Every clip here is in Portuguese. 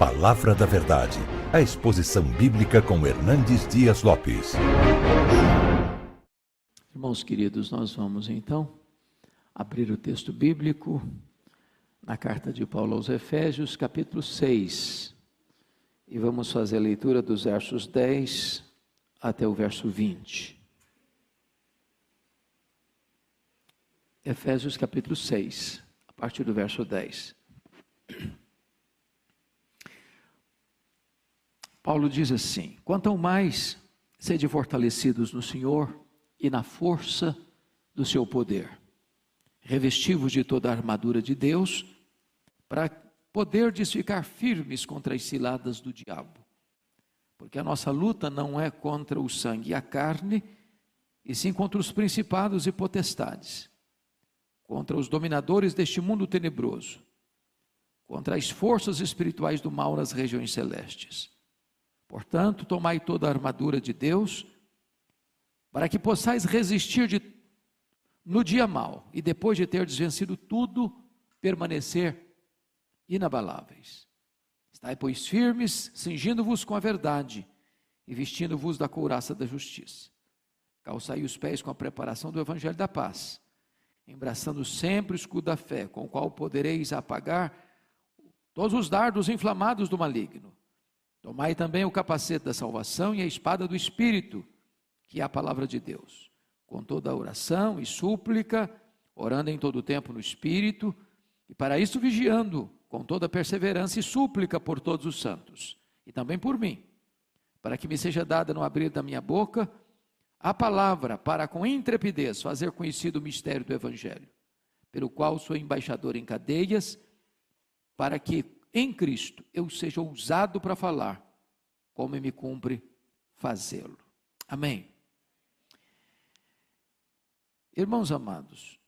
Palavra da Verdade, a exposição bíblica com Hernandes Dias Lopes. Irmãos queridos, nós vamos então abrir o texto bíblico na carta de Paulo aos Efésios, capítulo 6, e vamos fazer a leitura dos versos 10 até o verso 20. Efésios capítulo 6, a partir do verso 10. Paulo diz assim: quanto ao mais, sede fortalecidos no Senhor e na força do seu poder, revesti-vos de toda a armadura de Deus, para poderdes ficar firmes contra as ciladas do diabo. Porque a nossa luta não é contra o sangue e a carne, e sim contra os principados e potestades, contra os dominadores deste mundo tenebroso, contra as forças espirituais do mal nas regiões celestes. Portanto, tomai toda a armadura de Deus, para que possais resistir no dia mau, e depois de terdes vencido tudo, permanecer inabaláveis. Estai, pois, firmes, cingindo-vos com a verdade, e vestindo-vos da couraça da justiça. Calçai os pés com a preparação do evangelho da paz, embraçando sempre o escudo da fé, com o qual podereis apagar todos os dardos inflamados do maligno. Tomai também o capacete da salvação e a espada do Espírito, que é a palavra de Deus, com toda a oração e súplica, orando em todo o tempo no Espírito, e para isso vigiando, com toda perseverança e súplica por todos os santos, e também por mim, para que me seja dada no abrir da minha boca a palavra, para com intrepidez fazer conhecido o mistério do Evangelho, pelo qual sou embaixador em cadeias, para que em Cristo eu seja ousado para falar, como me cumpre fazê-lo. Amém. Irmãos amados,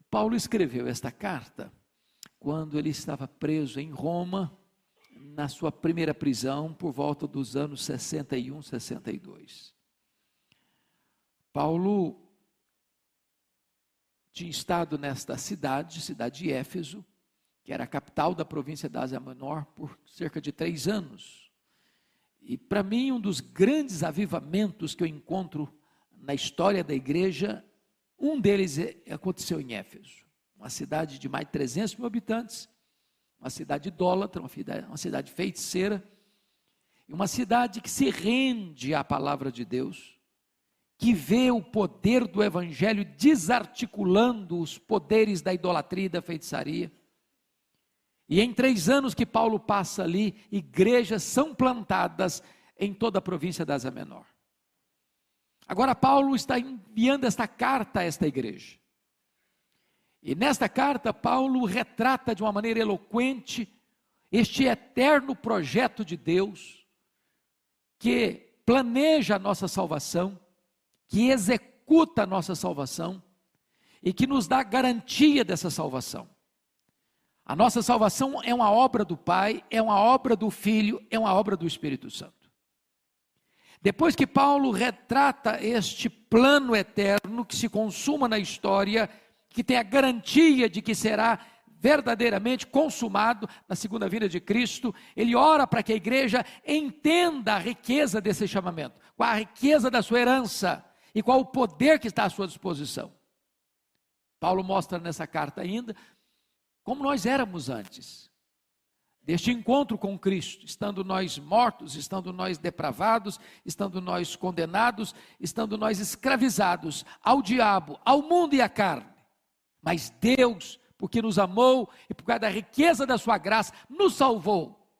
Paulo escreveu esta carta quando ele estava preso em Roma, na sua primeira prisão, por volta dos anos 61, 62. Paulo tinha estado nesta cidade de Éfeso, que era a capital da província da Ásia Menor, por cerca de 3 anos. E para mim, um dos grandes avivamentos que eu encontro na história da igreja, um deles aconteceu em Éfeso, uma cidade de mais de 300 mil habitantes, uma cidade idólatra, uma cidade feiticeira, e uma cidade que se rende à palavra de Deus, que vê o poder do evangelho desarticulando os poderes da idolatria e da feitiçaria. E em 3 anos que Paulo passa ali, igrejas são plantadas em toda a província da Ásia Menor. Agora Paulo está enviando esta carta a esta igreja. E nesta carta Paulo retrata de uma maneira eloquente este eterno projeto de Deus, que planeja a nossa salvação, que executa a nossa salvação e que nos dá garantia dessa salvação. A nossa salvação é uma obra do Pai, é uma obra do Filho, é uma obra do Espírito Santo. Depois que Paulo retrata este plano eterno que se consuma na história, que tem a garantia de que será verdadeiramente consumado na segunda vinda de Cristo, ele ora para que a igreja entenda a riqueza desse chamamento, qual a riqueza da sua herança e qual o poder que está à sua disposição. Paulo mostra nessa carta ainda como nós éramos antes deste encontro com Cristo, estando nós mortos, estando nós depravados, estando nós condenados, estando nós escravizados ao diabo, ao mundo e à carne. Mas Deus, porque nos amou e por causa da riqueza da sua graça, nos salvou,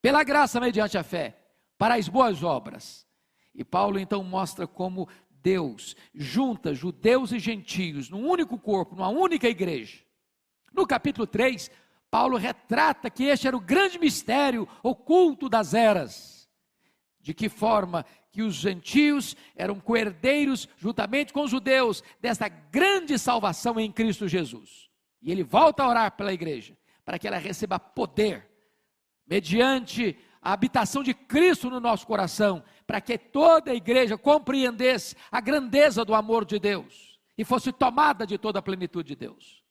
pela graça mediante a fé, para as boas obras. E Paulo então mostra como Deus junta judeus e gentios num único corpo, numa única igreja. No capítulo 3, Paulo retrata que este era o grande mistério oculto das eras. De que forma que os gentios eram coerdeiros juntamente com os judeus desta grande salvação em Cristo Jesus. E ele volta a orar pela igreja, para que ela receba poder, mediante a habitação de Cristo no nosso coração, para que toda a igreja compreendesse a grandeza do amor de Deus, e fosse tomada de toda a plenitude de Deus.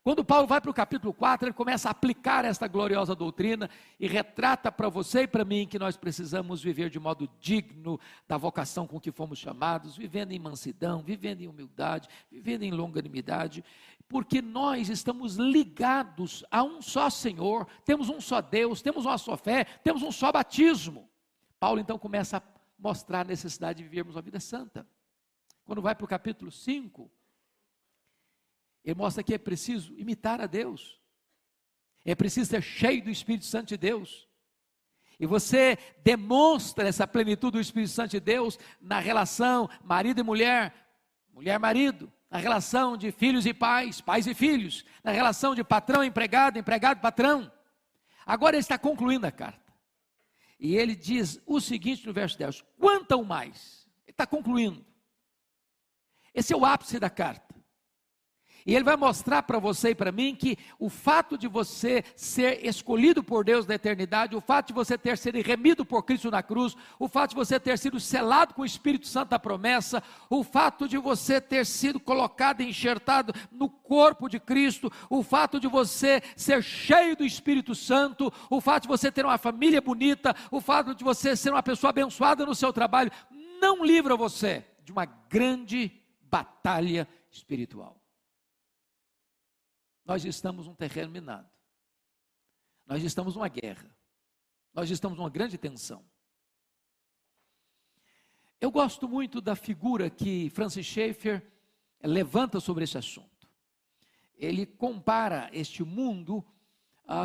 Quando Paulo vai para o capítulo 4, ele começa a aplicar esta gloriosa doutrina e retrata para você e para mim que nós precisamos viver de modo digno da vocação com que fomos chamados, vivendo em mansidão, vivendo em humildade, vivendo em longanimidade, porque nós estamos ligados a um só Senhor, temos um só Deus, temos uma só fé, temos um só batismo. Paulo então começa a mostrar a necessidade de vivermos uma vida santa. Quando vai para o capítulo 5, ele mostra que é preciso imitar a Deus, é preciso ser cheio do Espírito Santo de Deus, e você demonstra essa plenitude do Espírito Santo de Deus na relação marido e mulher, mulher-marido, na relação de filhos e pais, pais e filhos, na relação de patrão e empregado, empregado e patrão. Agora ele está concluindo a carta, e ele diz o seguinte no verso 10, quanto ao mais, ele está concluindo, esse é o ápice da carta. E ele vai mostrar para você e para mim que o fato de você ser escolhido por Deus na eternidade, o fato de você ter sido remido por Cristo na cruz, o fato de você ter sido selado com o Espírito Santo da promessa, o fato de você ter sido colocado e enxertado no corpo de Cristo, o fato de você ser cheio do Espírito Santo, o fato de você ter uma família bonita, o fato de você ser uma pessoa abençoada no seu trabalho, não livra você de uma grande batalha espiritual. Nós estamos num terreno minado, nós estamos numa guerra, nós estamos numa grande tensão. Eu gosto muito da figura que Francis Schaeffer levanta sobre esse assunto. Ele compara este mundo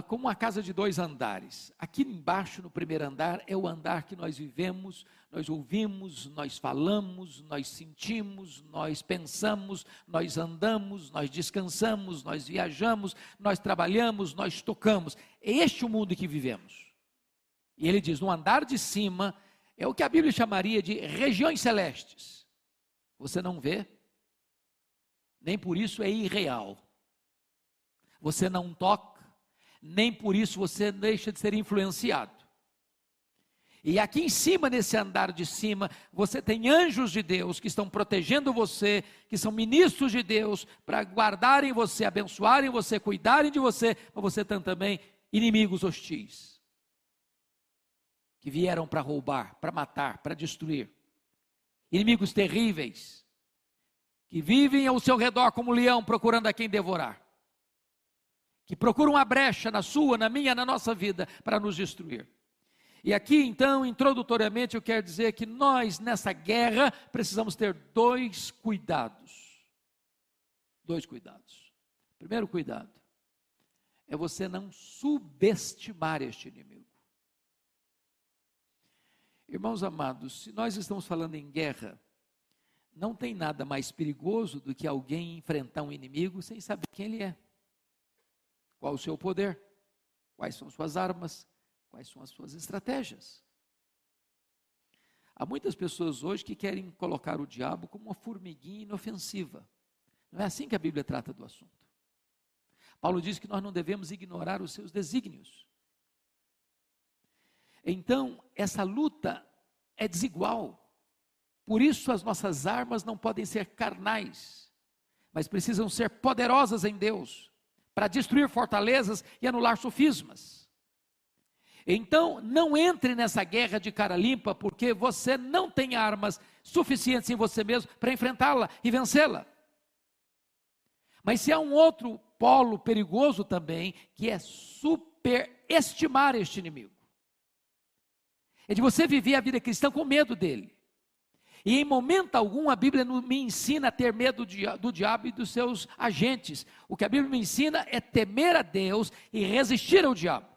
como uma casa de 2 andares. Aqui embaixo, no primeiro andar, é o andar que nós vivemos, nós ouvimos, nós falamos, nós sentimos, nós pensamos, nós andamos, nós descansamos, nós viajamos, nós trabalhamos, nós tocamos. É este o mundo que vivemos. E ele diz, no andar de cima, é o que a Bíblia chamaria de regiões celestes. Você não vê, nem por isso é irreal. Você não toca, nem por isso você deixa de ser influenciado. E aqui em cima, nesse andar de cima, você tem anjos de Deus que estão protegendo você, que são ministros de Deus, para guardarem você, abençoarem você, cuidarem de você, mas você tem também inimigos hostis, que vieram para roubar, para matar, para destruir. Inimigos terríveis, que vivem ao seu redor como leão, procurando a quem devorar. Que procuram uma brecha na sua, na minha, na nossa vida, para nos destruir. E aqui então, introdutoriamente, eu quero dizer que nós, nessa guerra, precisamos ter 2 cuidados. 2 cuidados. Primeiro cuidado, é você não subestimar este inimigo. Irmãos amados, se nós estamos falando em guerra, não tem nada mais perigoso do que alguém enfrentar um inimigo sem saber quem ele é. Qual o seu poder? Quais são suas armas? Quais são as suas estratégias? Há muitas pessoas hoje que querem colocar o diabo como uma formiguinha inofensiva. Não é assim que a Bíblia trata do assunto. Paulo diz que nós não devemos ignorar os seus desígnios. Então, essa luta é desigual. Por isso as nossas armas não podem ser carnais, mas precisam ser poderosas em Deus, para destruir fortalezas e anular sofismas. Então, não entre nessa guerra de cara limpa, porque você não tem armas suficientes em você mesmo para enfrentá-la e vencê-la. Mas se há um outro polo perigoso também, que é superestimar este inimigo. É de você viver a vida cristã com medo dele. E em momento algum a Bíblia não me ensina a ter medo do diabo e dos seus agentes. O que a Bíblia me ensina é temer a Deus e resistir ao diabo.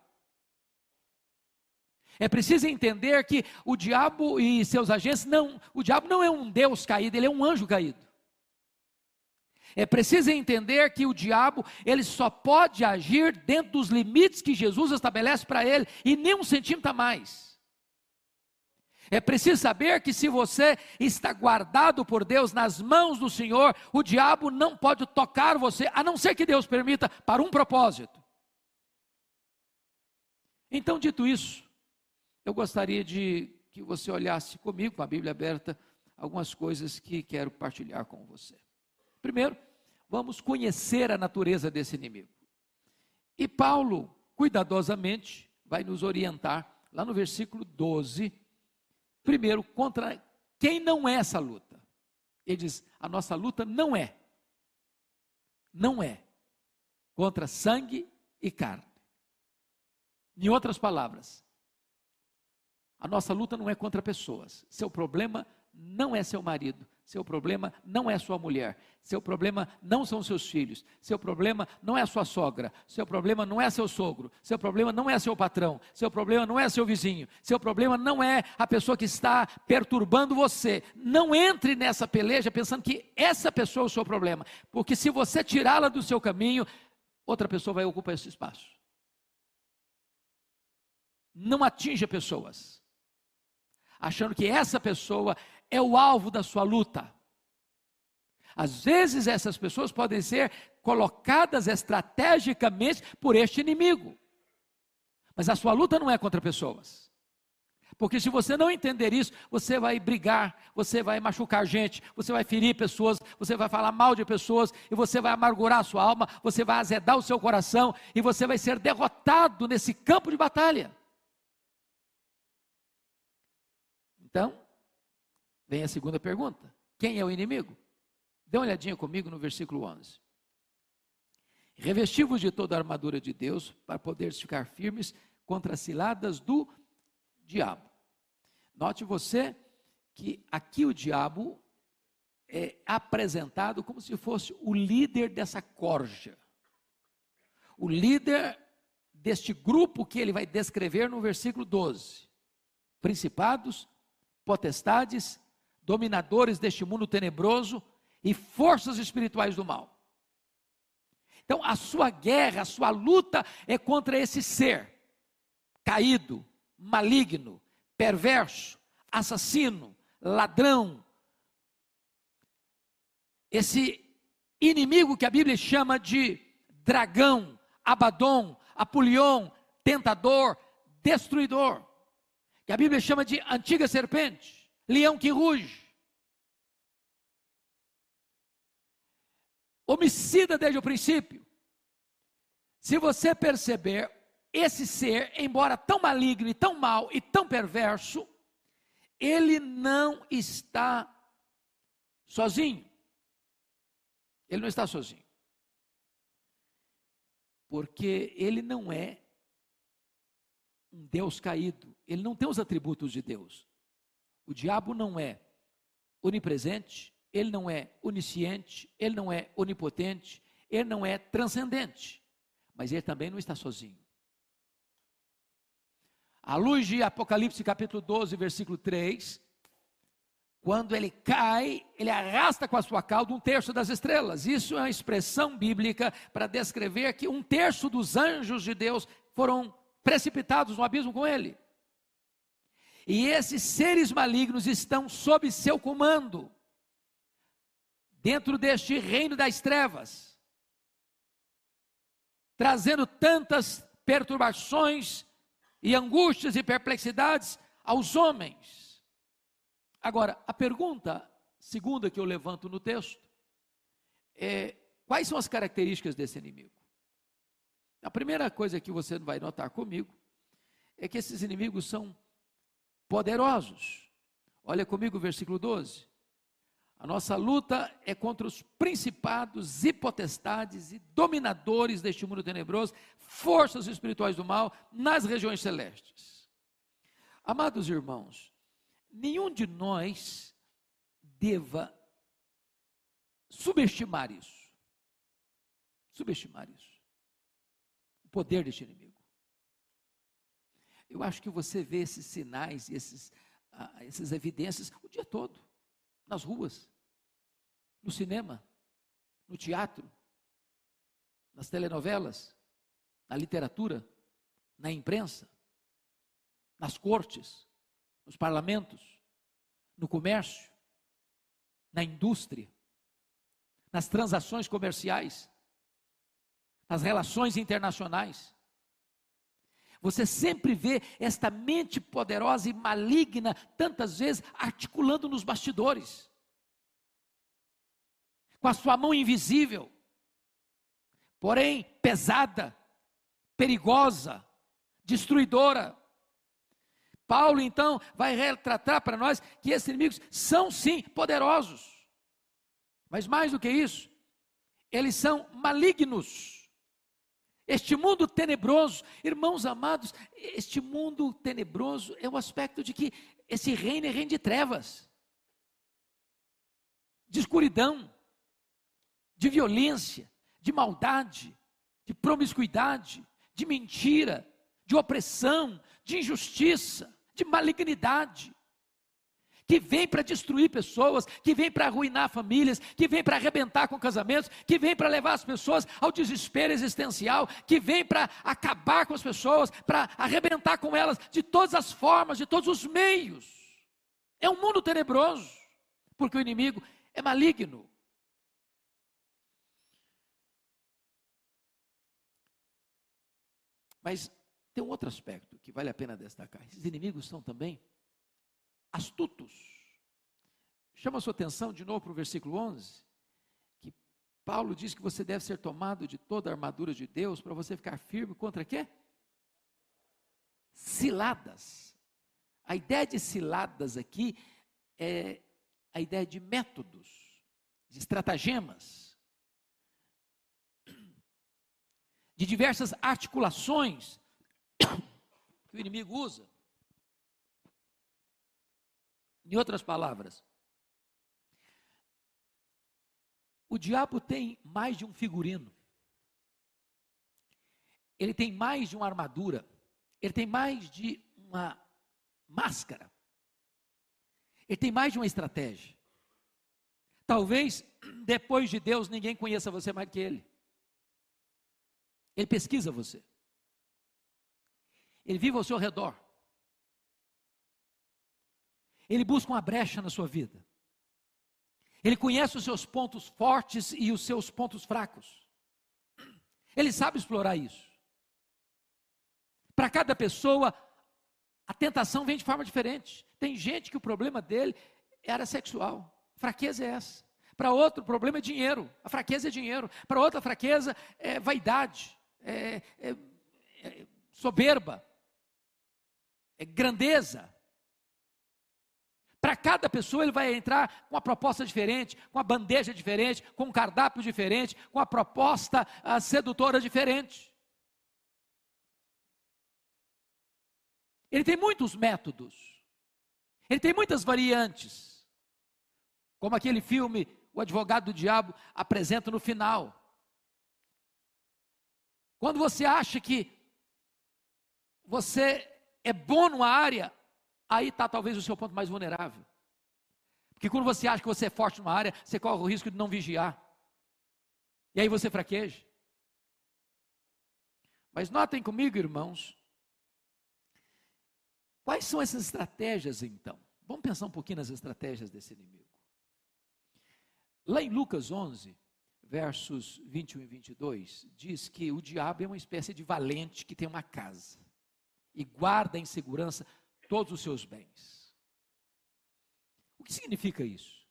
É preciso entender que o diabo e seus agentes, o diabo não é um Deus caído, ele é um anjo caído. É preciso entender que o diabo, ele só pode agir dentro dos limites que Jesus estabelece para ele, e nem 1 centímetro a mais. É preciso saber que se você está guardado por Deus nas mãos do Senhor, o diabo não pode tocar você, a não ser que Deus permita, para um propósito. Então, dito isso, eu gostaria de que você olhasse comigo, com a Bíblia aberta, algumas coisas que quero partilhar com você. Primeiro, vamos conhecer a natureza desse inimigo. E Paulo, cuidadosamente, vai nos orientar, lá no versículo 12, primeiro, contra quem não é essa luta. Ele diz, a nossa luta não é contra sangue e carne. Em outras palavras, a nossa luta não é contra pessoas. Seu problema não é seu marido, seu problema não é sua mulher, seu problema não são seus filhos, seu problema não é sua sogra, seu problema não é seu sogro, seu problema não é seu patrão, seu problema não é seu vizinho, seu problema não é a pessoa que está perturbando você. Não entre nessa peleja pensando que essa pessoa é o seu problema, porque se você tirá-la do seu caminho, outra pessoa vai ocupar esse espaço. Não atinja pessoas, achando que essa pessoa é o alvo da sua luta. Às vezes essas pessoas podem ser colocadas estrategicamente por este inimigo, mas a sua luta não é contra pessoas, porque se você não entender isso, você vai brigar, você vai machucar gente, você vai ferir pessoas, você vai falar mal de pessoas, e você vai amargurar a sua alma, você vai azedar o seu coração, e você vai ser derrotado nesse campo de batalha. Então, vem a segunda pergunta: quem é o inimigo? Dê uma olhadinha comigo no versículo 11. Revesti-vos de toda a armadura de Deus, para poderes ficar firmes contra as ciladas do diabo. Note você que aqui o diabo é apresentado como se fosse o líder dessa corja, o líder deste grupo que ele vai descrever no versículo 12. Principados, potestades, dominadores deste mundo tenebroso e forças espirituais do mal. Então a sua guerra, a sua luta é contra esse ser caído, maligno, perverso, assassino, ladrão, esse inimigo que a Bíblia chama de dragão, Abaddon, Apolion, tentador, destruidor, que a Bíblia chama de antiga serpente, leão que ruge, homicida desde o princípio. Se você perceber, esse ser, embora tão maligno e tão mau e tão perverso, ele não está sozinho. Ele não está sozinho. Porque ele não é um Deus caído, ele não tem os atributos de Deus. O diabo não é onipresente, ele não é onisciente, ele não é onipotente, ele não é transcendente, mas ele também não está sozinho. À luz de Apocalipse capítulo 12, versículo 3, quando ele cai, ele arrasta com a sua cauda 1/3 das estrelas. Isso é uma expressão bíblica para descrever que 1/3 dos anjos de Deus foram precipitados no abismo com ele. E esses seres malignos estão sob seu comando, dentro deste reino das trevas, trazendo tantas perturbações e angústias e perplexidades aos homens. Agora, a pergunta segunda que eu levanto no texto é: quais são as características desse inimigo? A primeira coisa que você vai notar comigo é que esses inimigos são poderosos. Olha comigo o versículo 12. A nossa luta é contra os principados e potestades e dominadores deste mundo tenebroso, forças espirituais do mal nas regiões celestes. Amados irmãos, nenhum de nós deva subestimar isso. Subestimar isso. O poder deste inimigo. Eu acho que você vê esses sinais e essas evidências o dia todo. Nas ruas, no cinema, no teatro, nas telenovelas, na literatura, na imprensa, nas cortes, nos parlamentos, no comércio, na indústria, nas transações comerciais, nas relações internacionais. Você sempre vê esta mente poderosa e maligna, tantas vezes, articulando nos bastidores, com a sua mão invisível, porém pesada, perigosa, destruidora. Paulo então vai retratar para nós que esses inimigos são sim poderosos, mas mais do que isso, eles são malignos. Este mundo tenebroso, irmãos amados, este mundo tenebroso é o aspecto de que esse reino é reino de trevas, de escuridão, de violência, de maldade, de promiscuidade, de mentira, de opressão, de injustiça, de malignidade, que vem para destruir pessoas, que vem para arruinar famílias, que vem para arrebentar com casamentos, que vem para levar as pessoas ao desespero existencial, que vem para acabar com as pessoas, para arrebentar com elas de todas as formas, de todos os meios. É um mundo tenebroso, porque o inimigo é maligno. Mas tem um outro aspecto que vale a pena destacar. Esses inimigos são também astutos. Chama a sua atenção de novo para o versículo 11, que Paulo diz que você deve ser tomado de toda a armadura de Deus para você ficar firme contra quê? Ciladas. A ideia de ciladas aqui é a ideia de métodos, de estratagemas, de diversas articulações que o inimigo usa. Em outras palavras, o diabo tem mais de um figurino, ele tem mais de uma armadura, ele tem mais de uma máscara, ele tem mais de uma estratégia. Talvez depois de Deus ninguém conheça você mais que ele. Ele pesquisa você, ele vive ao seu redor, ele busca uma brecha na sua vida, ele conhece os seus pontos fortes e os seus pontos fracos, ele sabe explorar isso. Para cada pessoa, a tentação vem de forma diferente. Tem gente que o problema dele é área sexual, a fraqueza é essa. Para outro, o problema é dinheiro, a fraqueza é dinheiro. Para outra, a fraqueza é vaidade, é soberba, é grandeza. Para cada pessoa ele vai entrar com uma proposta diferente, com uma bandeja diferente, com um cardápio diferente, com uma proposta sedutora diferente. Ele tem muitos métodos, ele tem muitas variantes, como aquele filme O Advogado do Diabo apresenta no final. Quando você acha que você é bom numa área, aí está talvez o seu ponto mais vulnerável. Porque quando você acha que você é forte numa área, você corre o risco de não vigiar. E aí você fraqueja. Mas notem comigo, irmãos, quais são essas estratégias então? Vamos pensar um pouquinho nas estratégias desse inimigo. Lá em Lucas 11, versos 21 e 22, diz que o diabo é uma espécie de valente que tem uma casa e guarda em segurança todos os seus bens. O que significa isso?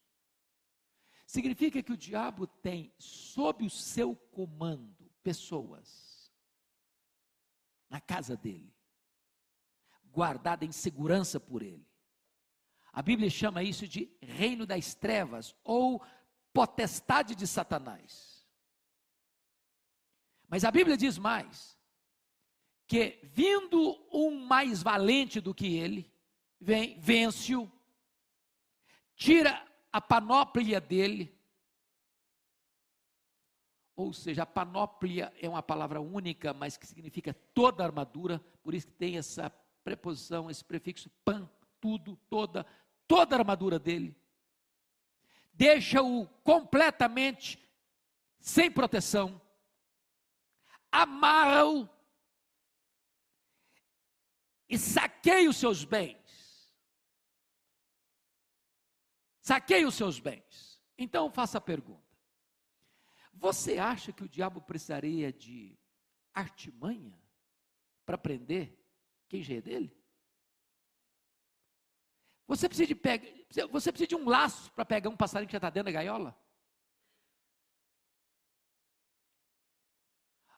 Significa que o diabo tem sob o seu comando pessoas na casa dele, guardada em segurança por ele. A Bíblia chama isso de reino das trevas ou potestade de Satanás. Mas a Bíblia diz mais, que vindo um mais valente do que ele, vem, vence-o, tira a panóplia dele. Ou seja, a panóplia é uma palavra única, mas que significa toda a armadura, por isso que tem essa preposição, esse prefixo pan, tudo, toda a armadura dele. Deixa-o completamente sem proteção, amarra-o e saqueia os seus bens. Saqueia os seus bens. Então faça a pergunta: você acha que o diabo precisaria de artimanha para prender quem já é dele? Você precisa de um laço para pegar um passarinho que já está dentro da gaiola?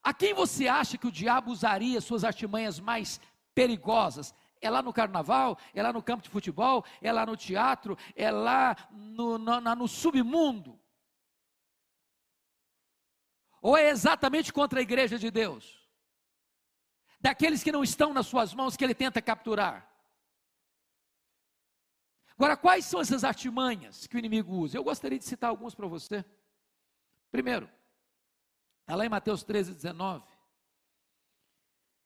A quem você acha que o diabo usaria suas artimanhas mais perigosas? É lá no carnaval? É lá no campo de futebol? É lá no teatro? É lá no submundo? Ou é exatamente contra a igreja de Deus? Daqueles que não estão nas suas mãos que ele tenta capturar? Agora, quais são essas artimanhas que o inimigo usa? Eu gostaria de citar alguns para você. Primeiro, está lá em Mateus 13:19,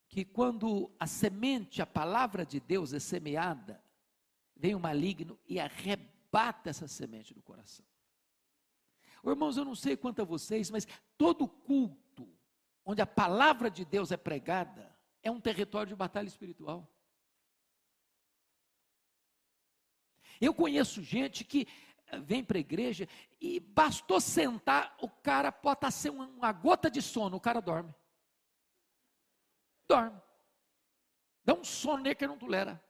que quando a semente, a palavra de Deus é semeada, vem o maligno e arrebata essa semente do coração. Irmãos, eu não sei quanto a vocês, mas todo culto onde a palavra de Deus é pregada é um território de batalha espiritual. Eu conheço gente que vem para a igreja e bastou sentar, o cara pode estar sem uma gota de sono, o cara dorme. Dorme. Dá um sono nele que ele não tolera.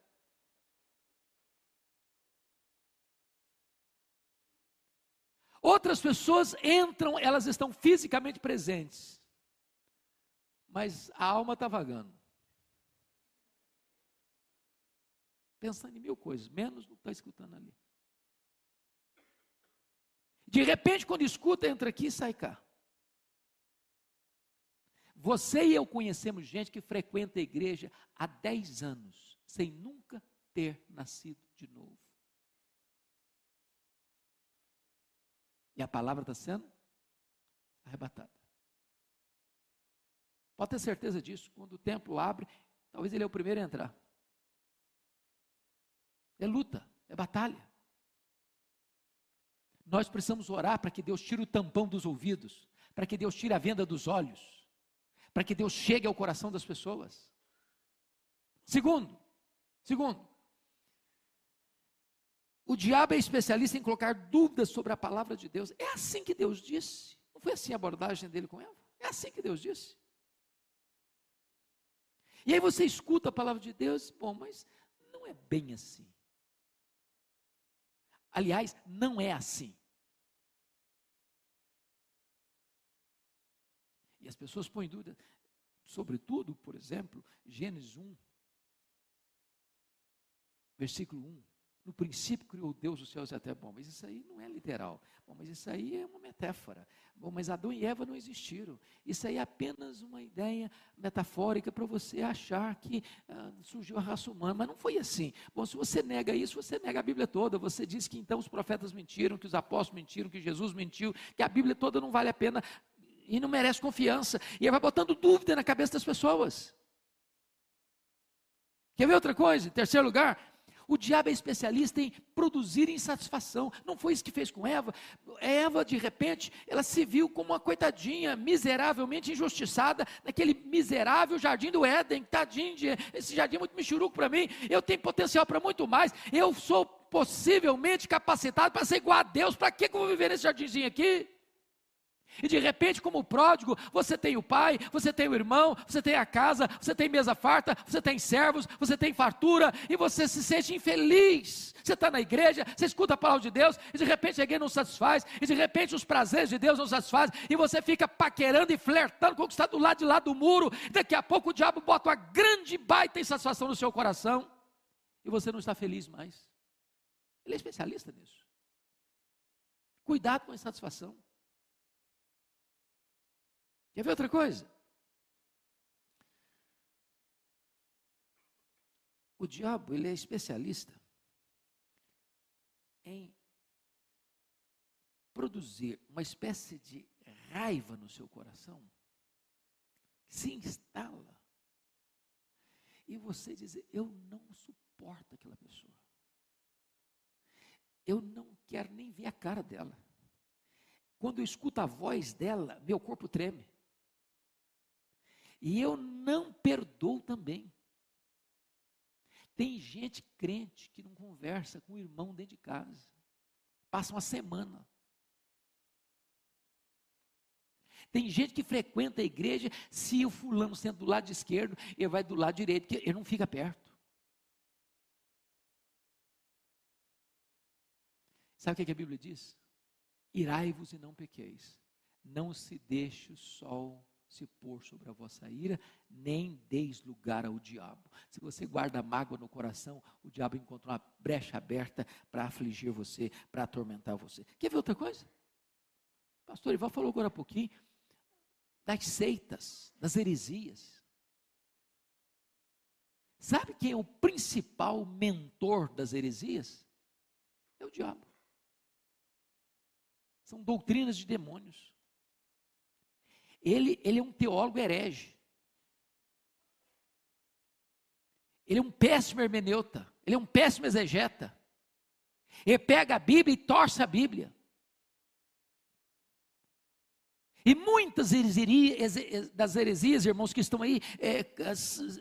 Outras pessoas entram, elas estão fisicamente presentes, mas a alma está vagando, pensando em mil coisas, menos não está escutando ali. De repente, quando escuta, entra aqui e sai cá. Você e eu conhecemos gente que frequenta a igreja há 10 anos, sem nunca ter nascido de novo. E a palavra está sendo arrebatada. Pode ter certeza disso, quando o templo abre, talvez ele é o primeiro a entrar. É luta, é batalha. Nós precisamos orar para que Deus tire o tampão dos ouvidos, para que Deus tire a venda dos olhos, para que Deus chegue ao coração das pessoas. Segundo, o diabo é especialista em colocar dúvidas sobre a palavra de Deus. É assim que Deus disse? Não foi assim a abordagem dele com Eva? É assim que Deus disse? E aí você escuta a palavra de Deus, bom, mas não é bem assim. Aliás, não é assim. E as pessoas põem dúvida, sobretudo, por exemplo, Gênesis 1, versículo 1. No princípio criou Deus os céus e a terra. Bom, mas isso aí não é literal. Bom, mas isso aí é uma metáfora. Bom, mas Adão e Eva não existiram. Isso aí é apenas uma ideia metafórica para você achar que surgiu a raça humana. Mas não foi assim. Bom, se você nega isso, você nega a Bíblia toda. Você diz que então os profetas mentiram, que os apóstolos mentiram, que Jesus mentiu, que a Bíblia toda não vale a pena e não merece confiança. E aí vai botando dúvida na cabeça das pessoas. Quer ver outra coisa? Em terceiro lugar, o diabo é especialista em produzir insatisfação. Não foi isso que fez com Eva. Eva, de repente, ela se viu como uma coitadinha, miseravelmente injustiçada, naquele miserável jardim do Éden. Tadinho, esse jardim é muito michuruco para mim. Eu tenho potencial para muito mais. Eu sou possivelmente capacitado para ser igual a Deus. Para que eu vou viver nesse jardinzinho aqui? E de repente, como pródigo, você tem o pai, você tem o irmão, você tem a casa, você tem mesa farta, você tem servos, você tem fartura, e você se sente infeliz. Você está na igreja, você escuta a palavra de Deus, e de repente a igreja não satisfaz, e de repente os prazeres de Deus não satisfazem, e você fica paquerando e flertando com o que está do lado de lá do muro. Daqui a pouco o diabo bota uma grande baita insatisfação no seu coração, e você não está feliz mais. Ele é especialista nisso. Cuidado com a insatisfação. Quer ver outra coisa? O diabo, ele é especialista em produzir uma espécie de raiva no seu coração, que se instala, e você dizer, eu não suporto aquela pessoa, eu não quero nem ver a cara dela, quando eu escuto a voz dela, meu corpo treme, e eu não perdoo também. Tem gente crente que não conversa com o irmão dentro de casa, passa uma semana. Tem gente que frequenta a igreja, se o fulano senta do lado esquerdo, ele vai do lado direito, porque ele não fica perto. Sabe o que a Bíblia diz? Irai-vos e não pequeis, não se deixe o sol se pôr sobre a vossa ira, nem deis lugar ao diabo. Se você guarda mágoa no coração, o diabo encontra uma brecha aberta para afligir você, para atormentar você. Quer ver outra coisa? O pastor Ivan falou agora há pouquinho das seitas, das heresias. Sabe quem é o principal mentor das heresias? É o diabo. São doutrinas de demônios. Ele é um teólogo herege. Ele é um péssimo hermeneuta. Ele é um péssimo exegeta. Ele pega a Bíblia e torce a Bíblia. E muitas das heresias, irmãos, que estão aí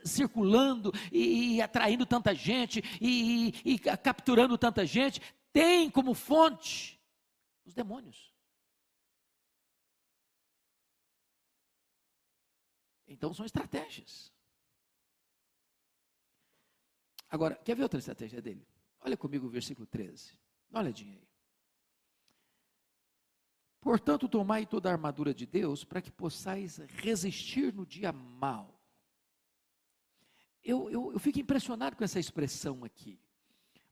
circulando e atraindo tanta gente e capturando tanta gente, tem como fonte os demônios. Então são estratégias. Agora, quer ver outra estratégia dele? Olha comigo o versículo 13. Dá uma olhadinha aí. Portanto, tomai toda a armadura de Deus, para que possais resistir no dia mau. Eu fico impressionado com essa expressão aqui,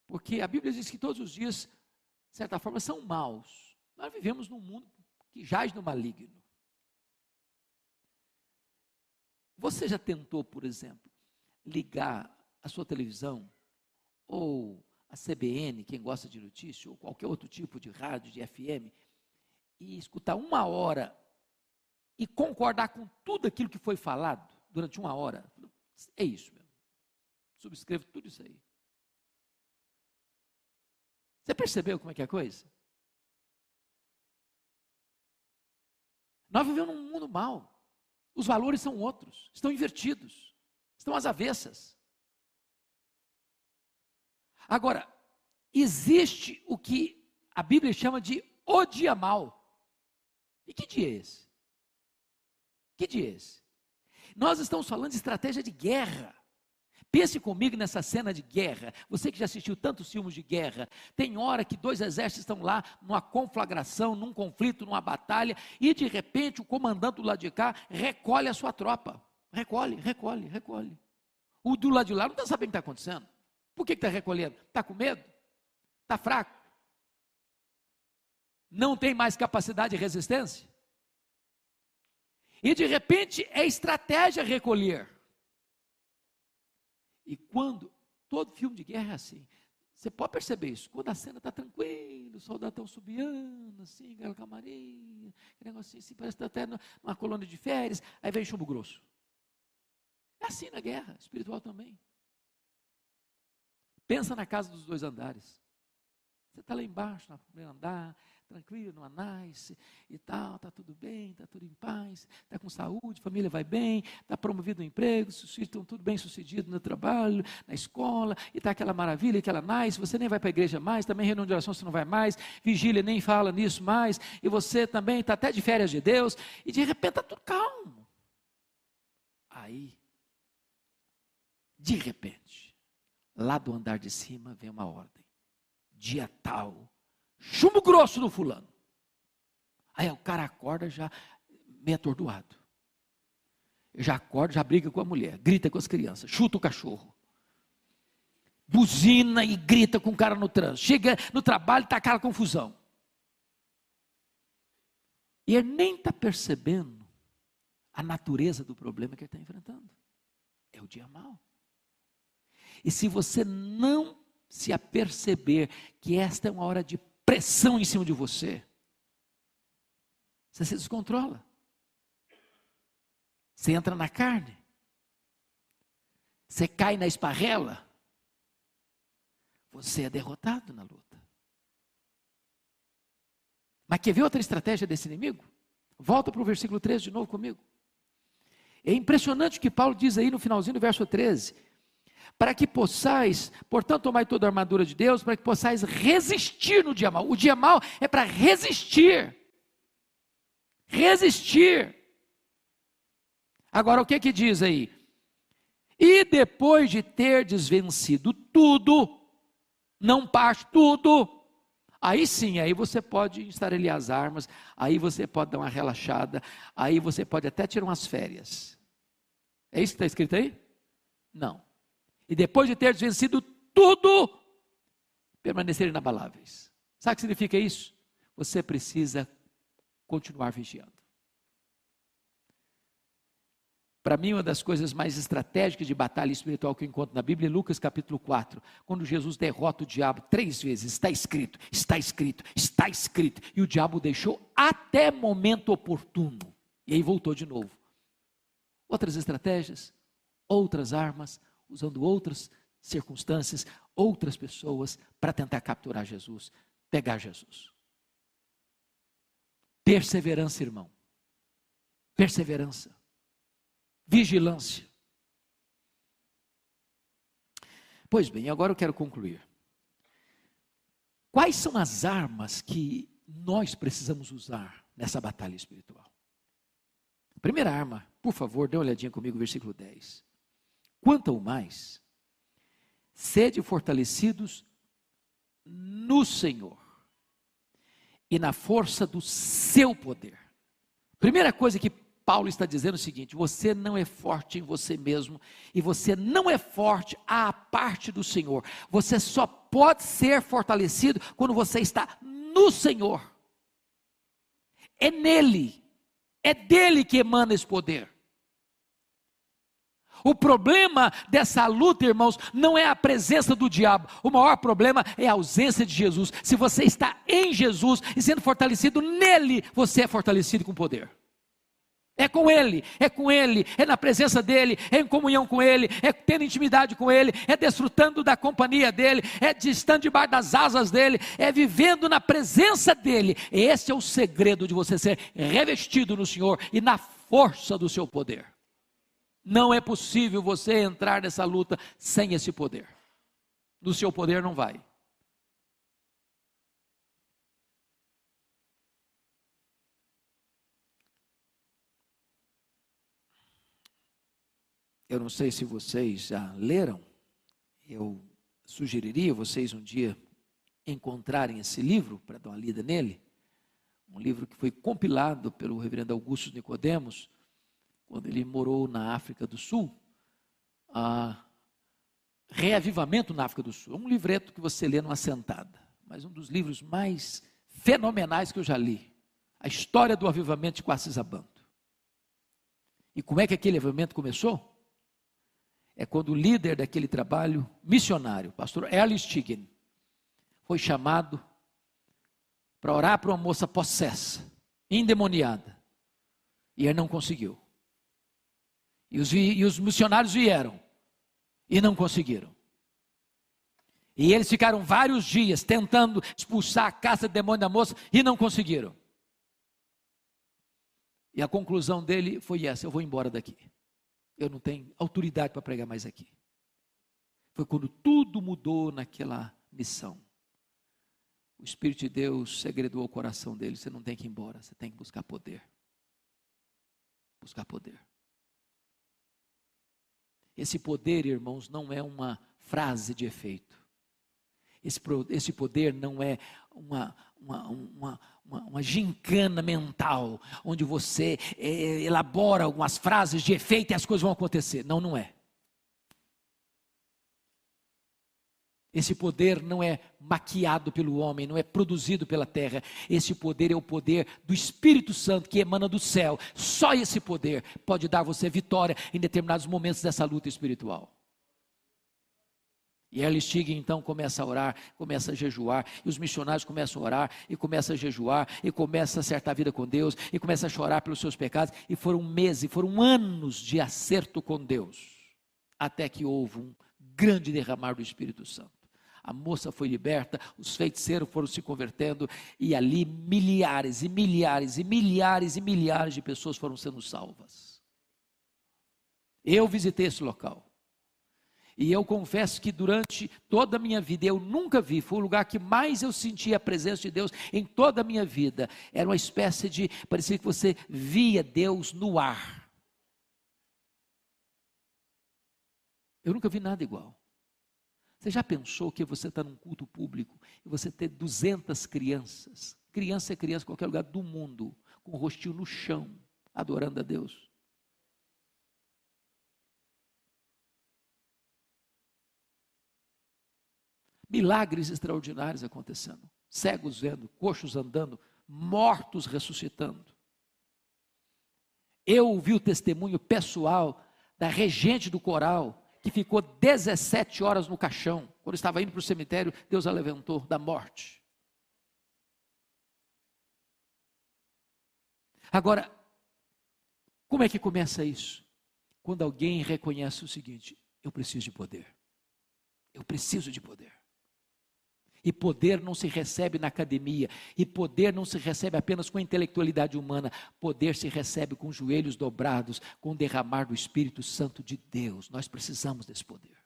porque a Bíblia diz que todos os dias, de certa forma, são maus. Nós vivemos num mundo que jaz no maligno. Você já tentou, por exemplo, ligar a sua televisão, ou a CBN, quem gosta de notícia, ou qualquer outro tipo de rádio, de FM, e escutar 1 hora e concordar com tudo aquilo que foi falado durante 1 hora? É isso mesmo. Subscrevo tudo isso aí. Você percebeu como é que é a coisa? Nós vivemos num mundo mau. Os valores são outros, estão invertidos, estão às avessas. Agora, existe o que a Bíblia chama de o dia mau. E que dia é esse? Que dia é esse? Nós estamos falando de estratégia de guerra. Pense comigo nessa cena de guerra. Você que já assistiu tantos filmes de guerra, tem hora que 2 exércitos estão lá numa conflagração, num conflito, numa batalha, e de repente o comandante do lado de cá recolhe a sua tropa. Recolhe. O do lado de lá não está sabendo o que está acontecendo. Por que está recolhendo? Está com medo? Está fraco? Não tem mais capacidade de resistência? E de repente é estratégia recolher. E quando, todo filme de guerra é assim, você pode perceber isso, quando a cena está tranquila, os soldados estão subiando, assim, aquela calmaria, aquele negocinho assim, parece que está até numa colônia de férias, aí vem chumbo grosso. É assim na guerra, espiritual também. Pensa na casa dos 2 andares. Você está lá embaixo, no primeiro andar, tranquilo, no nice e tal, está tudo bem, está tudo em paz, está com saúde, família vai bem, está promovido no emprego, os filhos estão tudo bem sucedido no trabalho, na escola, e está aquela maravilha, aquela nice, você nem vai para a igreja mais, também reunião de oração você não vai mais, vigília nem fala nisso mais, e você também está até de férias de Deus, e de repente está tudo calmo. Aí, de repente, lá do andar de cima vem uma ordem, dia tal, chumbo grosso no fulano. Aí o cara acorda já meio atordoado. Já acorda, já briga com a mulher, grita com as crianças, chuta o cachorro. Buzina e grita com o cara no trânsito. Chega no trabalho e está aquela confusão. E ele nem está percebendo a natureza do problema que ele está enfrentando. É o dia mau. E se você não se aperceber que esta é uma hora de pressão em cima de você, você se descontrola. Você entra na carne. Você cai na esparrela. Você é derrotado na luta. Mas quer ver outra estratégia desse inimigo? Volta para o versículo 13 de novo comigo. É impressionante o que Paulo diz aí no finalzinho do verso 13. Para que possais, portanto, tomai toda a armadura de Deus, para que possais resistir no dia mau. O dia mau é para resistir. Resistir. Agora, o que diz aí? E depois de terdes vencido tudo, não parte tudo, Aí sim, aí você pode instalar ali as armas, aí você pode dar uma relaxada, aí você pode até tirar umas férias. É isso que está escrito aí? Não. E depois de ter vencido tudo, permanecer inabaláveis. Sabe o que significa isso? Você precisa continuar vigiando. Para mim, uma das coisas mais estratégicas de batalha espiritual que eu encontro na Bíblia é Lucas capítulo 4, quando Jesus derrota o diabo 3 vezes, está escrito, está escrito, está escrito, e o diabo o deixou até momento oportuno, e aí voltou de novo. Outras estratégias, outras armas, usando outras circunstâncias, outras pessoas, para tentar capturar Jesus, pegar Jesus. Perseverança, irmão, perseverança. Vigilância. Pois bem, agora eu quero concluir. Quais são as armas que nós precisamos usar nessa batalha espiritual? A primeira arma, por favor, dê uma olhadinha comigo, versículo 10. Quanto ao mais, sede fortalecidos no Senhor e na força do seu poder. Primeira coisa que Paulo está dizendo o seguinte: você não é forte em você mesmo, e você não é forte à parte do Senhor. Você só pode ser fortalecido quando você está no Senhor. É nele, é dele que emana esse poder. O problema dessa luta, irmãos, não é a presença do diabo. O maior problema é a ausência de Jesus. Se você está em Jesus e sendo fortalecido nele, você é fortalecido com poder. É com Ele, é na presença dEle, é em comunhão com Ele, é tendo intimidade com Ele, é desfrutando da companhia dEle, é estando debaixo das asas dEle, é vivendo na presença dEle. Esse é o segredo de você ser revestido no Senhor e na força do seu poder. Não é possível você entrar nessa luta sem esse poder. No seu poder não vai. Eu não sei se vocês já leram, eu sugeriria vocês um dia encontrarem esse livro, para dar uma lida nele, um livro que foi compilado pelo reverendo Augusto Nicodemos, quando ele morou na África do Sul, Reavivamento na África do Sul, é um livreto que você lê numa sentada, mas um dos livros mais fenomenais que eu já li, a história do avivamento de Quacisabanto. E como é que aquele avivamento começou? É quando o líder daquele trabalho missionário, o pastor Erlich Stigen, foi chamado para orar para uma moça possessa, endemoniada, e ele não conseguiu. E os missionários vieram, e não conseguiram. E eles ficaram vários dias tentando expulsar a caça de demônio da moça, e não conseguiram. E a conclusão dele foi essa: eu vou embora daqui. Eu não tenho autoridade para pregar mais aqui. Foi quando tudo mudou naquela missão. O Espírito de Deus segredou o coração dele: você não tem que ir embora, você tem que buscar poder. Buscar poder. Esse poder, irmãos, não é uma frase de efeito. Esse poder não é uma gincana mental, onde você elabora algumas frases de efeito e as coisas vão acontecer. Não, não é. Esse poder não é maquiado pelo homem, não é produzido pela terra. Esse poder é o poder do Espírito Santo que emana do céu. Só esse poder pode dar a você vitória em determinados momentos dessa luta espiritual. E Erlich Stigen então começa a orar, começa a jejuar, e os missionários começam a orar, e começa a jejuar, e começa a acertar a vida com Deus, e começa a chorar pelos seus pecados, e foram meses, foram anos de acerto com Deus, até que houve um grande derramar do Espírito Santo. A moça foi liberta, os feiticeiros foram se convertendo, e ali milhares e milhares e milhares e milhares de pessoas foram sendo salvas. Eu visitei esse local. E eu confesso que durante toda a minha vida, eu nunca vi, foi o lugar que mais eu senti a presença de Deus em toda a minha vida. Era uma espécie de, parecia que você via Deus no ar. Eu nunca vi nada igual. Você já pensou que você está num culto público e você ter 200 crianças? Criança é criança em qualquer lugar do mundo, com o rostinho no chão, adorando a Deus. Milagres extraordinários acontecendo. Cegos vendo, coxos andando, mortos ressuscitando. Eu ouvi o testemunho pessoal da regente do coral, que ficou 17 horas no caixão. Quando estava indo para o cemitério, Deus a levantou da morte. Agora, como é que começa isso? Quando alguém reconhece o seguinte: eu preciso de poder. Eu preciso de poder. E poder não se recebe na academia, e poder não se recebe apenas com a intelectualidade humana, poder se recebe com joelhos dobrados, com o derramar do Espírito Santo de Deus. Nós precisamos desse poder.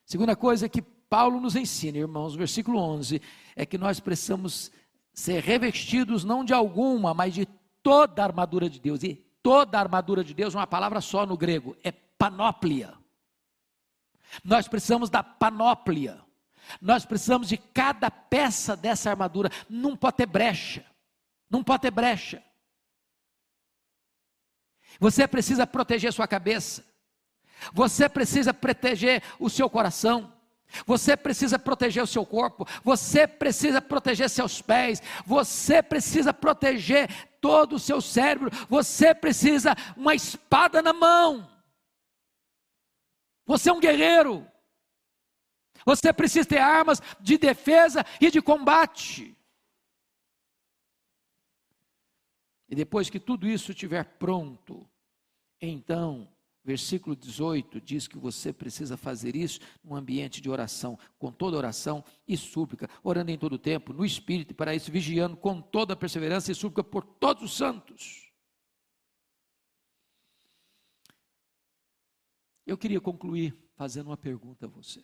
Segunda coisa que Paulo nos ensina, irmãos, versículo 11, é que nós precisamos ser revestidos não de alguma, mas de toda a armadura de Deus. E toda a armadura de Deus, uma palavra só no grego, é panóplia. Nós precisamos da panóplia. Nós precisamos de cada peça dessa armadura. Não pode ter brecha. Não pode ter brecha. Você precisa proteger sua cabeça. Você precisa proteger o seu coração. Você precisa proteger o seu corpo. Você precisa proteger seus pés. Você precisa proteger todo o seu cérebro. Você precisa uma espada na mão. Você é um guerreiro. Você precisa ter armas de defesa e de combate. E depois que tudo isso estiver pronto, então, versículo 18 diz que você precisa fazer isso num ambiente de oração, com toda oração e súplica, orando em todo o tempo, no Espírito, e para isso vigiando com toda perseverança e súplica por todos os santos. Eu queria concluir fazendo uma pergunta a você.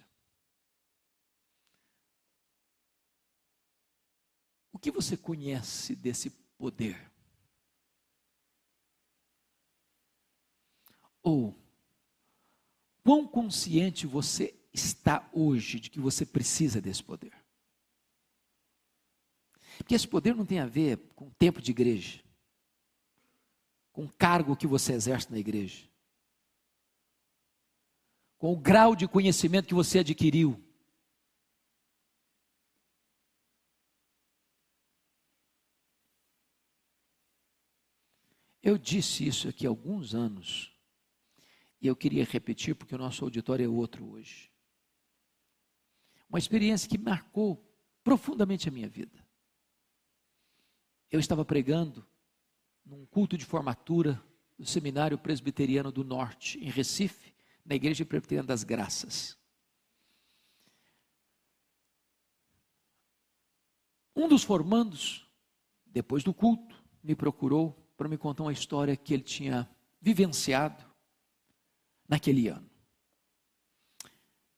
O que você conhece desse poder? Ou, quão consciente você está hoje de que você precisa desse poder? Porque esse poder não tem a ver com o tempo de igreja, com o cargo que você exerce na igreja, com o grau de conhecimento que você adquiriu. Eu disse isso aqui há alguns anos, e eu queria repetir porque o nosso auditório é outro hoje. Uma experiência que marcou profundamente a minha vida. Eu estava pregando num culto de formatura do Seminário Presbiteriano do Norte, em Recife, na Igreja Presbiteriana das Graças. Um dos formandos, depois do culto, me procurou para me contar uma história que ele tinha vivenciado naquele ano.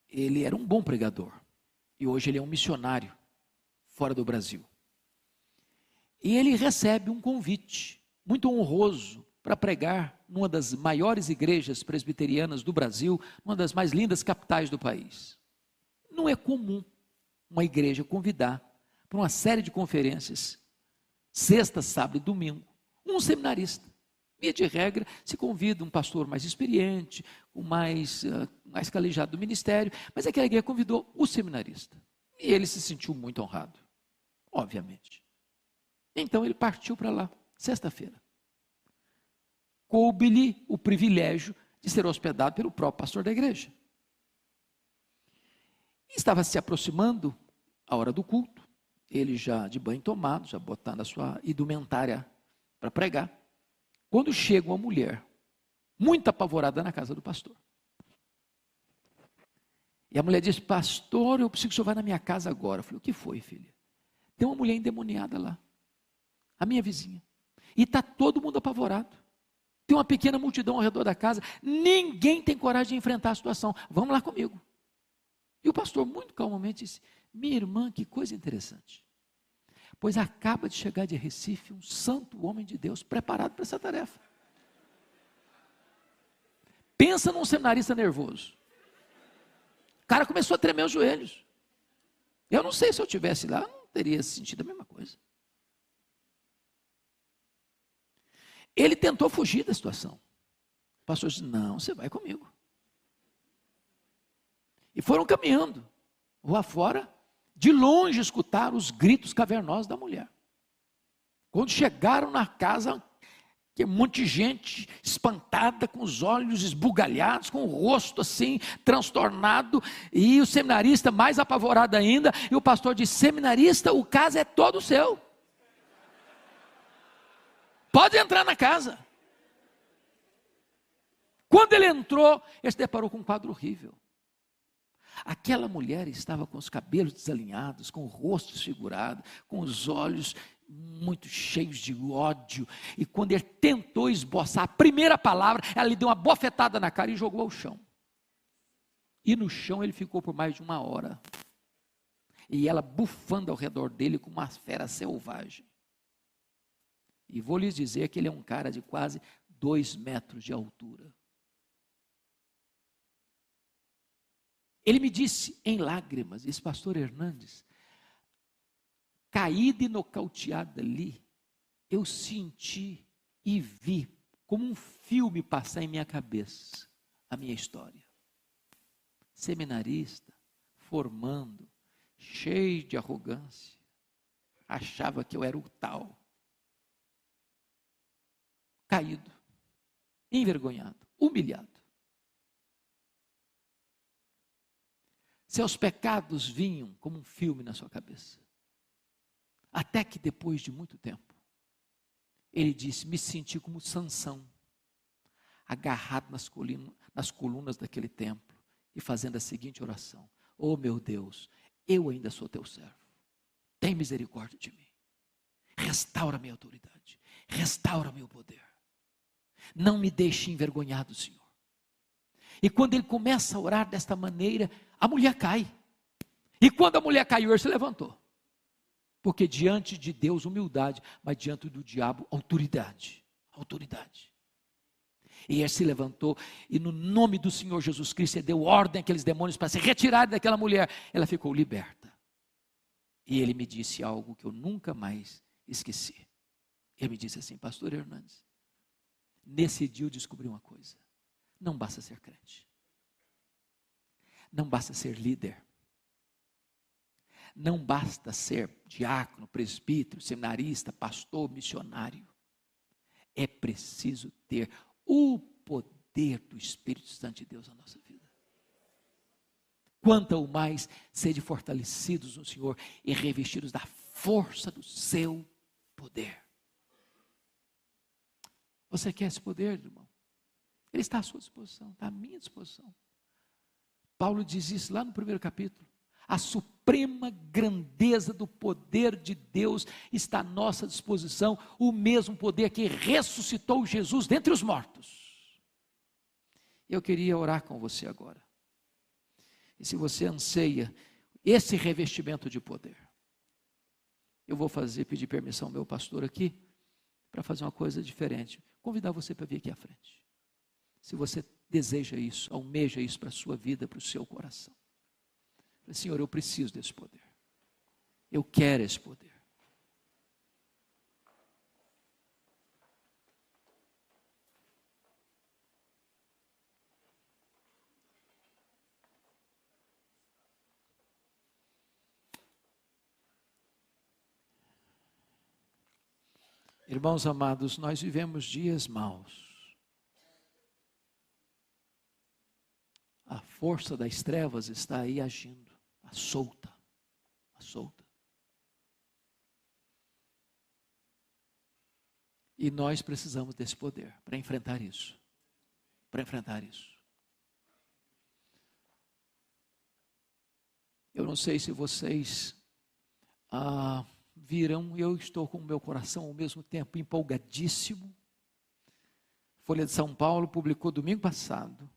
Ele era um bom pregador e hoje ele é um missionário fora do Brasil. E ele recebe um convite muito honroso para pregar numa das maiores igrejas presbiterianas do Brasil, uma das mais lindas capitais do país. Não é comum uma igreja convidar para uma série de conferências, sexta, sábado e domingo, um seminarista. Via de regra, se convida um pastor mais experiente, o mais calejado do ministério, mas aquela igreja convidou o seminarista. E ele se sentiu muito honrado, obviamente. Então ele partiu para lá, sexta-feira. Coube-lhe o privilégio de ser hospedado pelo próprio pastor da igreja. Estava se aproximando a hora do culto, ele já de banho tomado, já botando a sua indumentária para pregar, quando chega uma mulher, muito apavorada na casa do pastor. E a mulher diz: pastor, eu preciso que o senhor vá na minha casa agora. Eu falei: o que foi, filha? Tem uma mulher endemoniada lá, a minha vizinha, e está todo mundo apavorado. Tem uma pequena multidão ao redor da casa, ninguém tem coragem de enfrentar a situação. Vamos lá comigo. E o pastor, muito calmamente, disse: minha irmã, que coisa interessante. Pois acaba de chegar de Recife um santo homem de Deus preparado para essa tarefa. Pensa num seminarista nervoso. cara começou a tremer os joelhos. Eu não sei se eu estivesse lá, não teria sentido a mesma coisa. Ele tentou fugir da situação. O pastor disse, não, você vai comigo. E foram caminhando, rua fora, de longe escutaram os gritos cavernosos da mulher. Quando chegaram na casa, que um monte de gente espantada, com os olhos esbugalhados, com o rosto assim, transtornado, e o seminarista mais apavorado ainda, e o pastor disse, seminarista, o caso é todo seu. Pode entrar na casa. Quando ele entrou, ele se deparou com um quadro horrível. Aquela mulher estava com os cabelos desalinhados, com o rosto desfigurado, com os olhos muito cheios de ódio. E quando ele tentou esboçar a primeira palavra, ela lhe deu uma bofetada na cara e jogou ao chão. E no chão ele ficou por mais de 1 hora. E ela bufando ao redor dele como uma fera selvagem. E vou lhes dizer que ele é um cara de quase 2 metros de altura. Ele me disse em lágrimas, esse pastor Hernandes, caído e nocauteado ali, eu senti e vi como um filme passar em minha cabeça a minha história. Seminarista, formando, cheio de arrogância, achava que eu era o tal. Caído, envergonhado, humilhado. Seus pecados vinham como um filme na sua cabeça. Até que depois de muito tempo, ele disse, me senti como Sansão, agarrado nas colunas daquele templo, e fazendo a seguinte oração, oh meu Deus, eu ainda sou teu servo, tem misericórdia de mim, restaura minha autoridade, restaura meu poder, não me deixe envergonhado, Senhor. E quando ele começa a orar desta maneira, a mulher cai. E quando a mulher caiu, ele se levantou. Porque diante de Deus, humildade, mas diante do diabo, autoridade. Autoridade. E ele se levantou, e no nome do Senhor Jesus Cristo, ele deu ordem àqueles demônios para se retirarem daquela mulher. Ela ficou liberta. E ele me disse algo que eu nunca mais esqueci. Ele me disse assim, pastor Hernandes, nesse dia eu descobri uma coisa. Não basta ser crente. Não basta ser líder. Não basta ser diácono, presbítero, seminarista, pastor, missionário. É preciso ter o poder do Espírito Santo de Deus na nossa vida. Quanto ao mais sede fortalecidos no Senhor e revestidos da força do seu poder. Você quer esse poder, irmão? Ele está à sua disposição, está à minha disposição. Paulo diz isso lá no 1º capítulo. A suprema grandeza do poder de Deus está à nossa disposição, o mesmo poder que ressuscitou Jesus dentre os mortos. Eu queria orar com você agora. E se você anseia esse revestimento de poder, eu vou pedir permissão ao meu pastor aqui, para fazer uma coisa diferente. Convidar você para vir aqui à frente. Se você deseja isso, almeja isso para a sua vida, para o seu coração. Senhor, eu preciso desse poder. Eu quero esse poder. Irmãos amados, nós vivemos dias maus. A força das trevas está aí agindo, solta. E nós precisamos desse poder para enfrentar isso. Eu não sei se vocês viram, eu estou com o meu coração ao mesmo tempo empolgadíssimo. Folha de São Paulo publicou domingo passado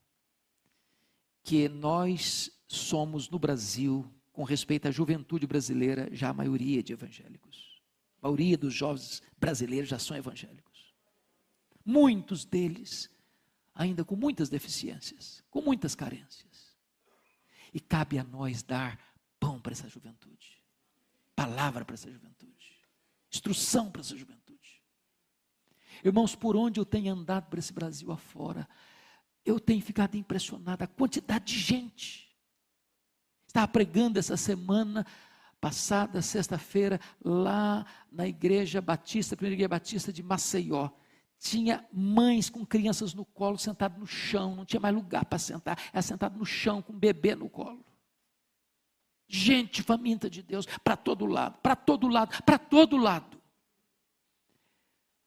que nós somos no Brasil, com respeito à juventude brasileira, já a maioria de evangélicos. A maioria dos jovens brasileiros já são evangélicos. Muitos deles ainda com muitas deficiências, com muitas carências. E cabe a nós dar pão para essa juventude, palavra para essa juventude, instrução para essa juventude. Irmãos, por onde eu tenho andado por esse Brasil afora, eu tenho ficado impressionado, a quantidade de gente. Estava pregando essa semana passada, sexta-feira, lá na Igreja Batista, primeira Igreja Batista de Maceió. Tinha mães com crianças no colo, sentado no chão, não tinha mais lugar para sentar, era sentado no chão com um bebê no colo. Gente faminta de Deus, para todo lado, para todo lado, para todo lado.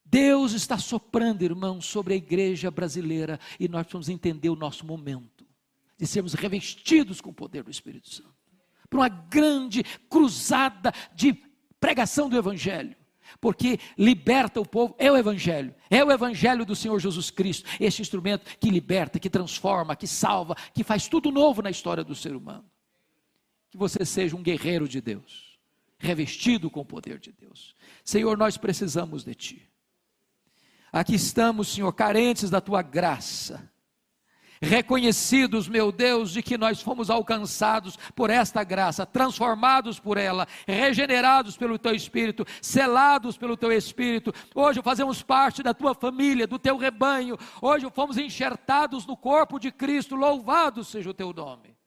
Deus está soprando, irmãos, sobre a igreja brasileira, e nós precisamos entender o nosso momento, de sermos revestidos com o poder do Espírito Santo, para uma grande cruzada de pregação do Evangelho. Porque liberta o povo, é o Evangelho do Senhor Jesus Cristo, esse instrumento que liberta, que transforma, que salva, que faz tudo novo na história do ser humano. Que você seja um guerreiro de Deus, revestido com o poder de Deus. Senhor, nós precisamos de Ti. Aqui estamos, Senhor, carentes da Tua graça, reconhecidos, meu Deus, de que nós fomos alcançados por esta graça, transformados por ela, regenerados pelo Teu Espírito, selados pelo Teu Espírito. Hoje fazemos parte da Tua família, do Teu rebanho. Hoje fomos enxertados no corpo de Cristo. Louvado seja o Teu nome.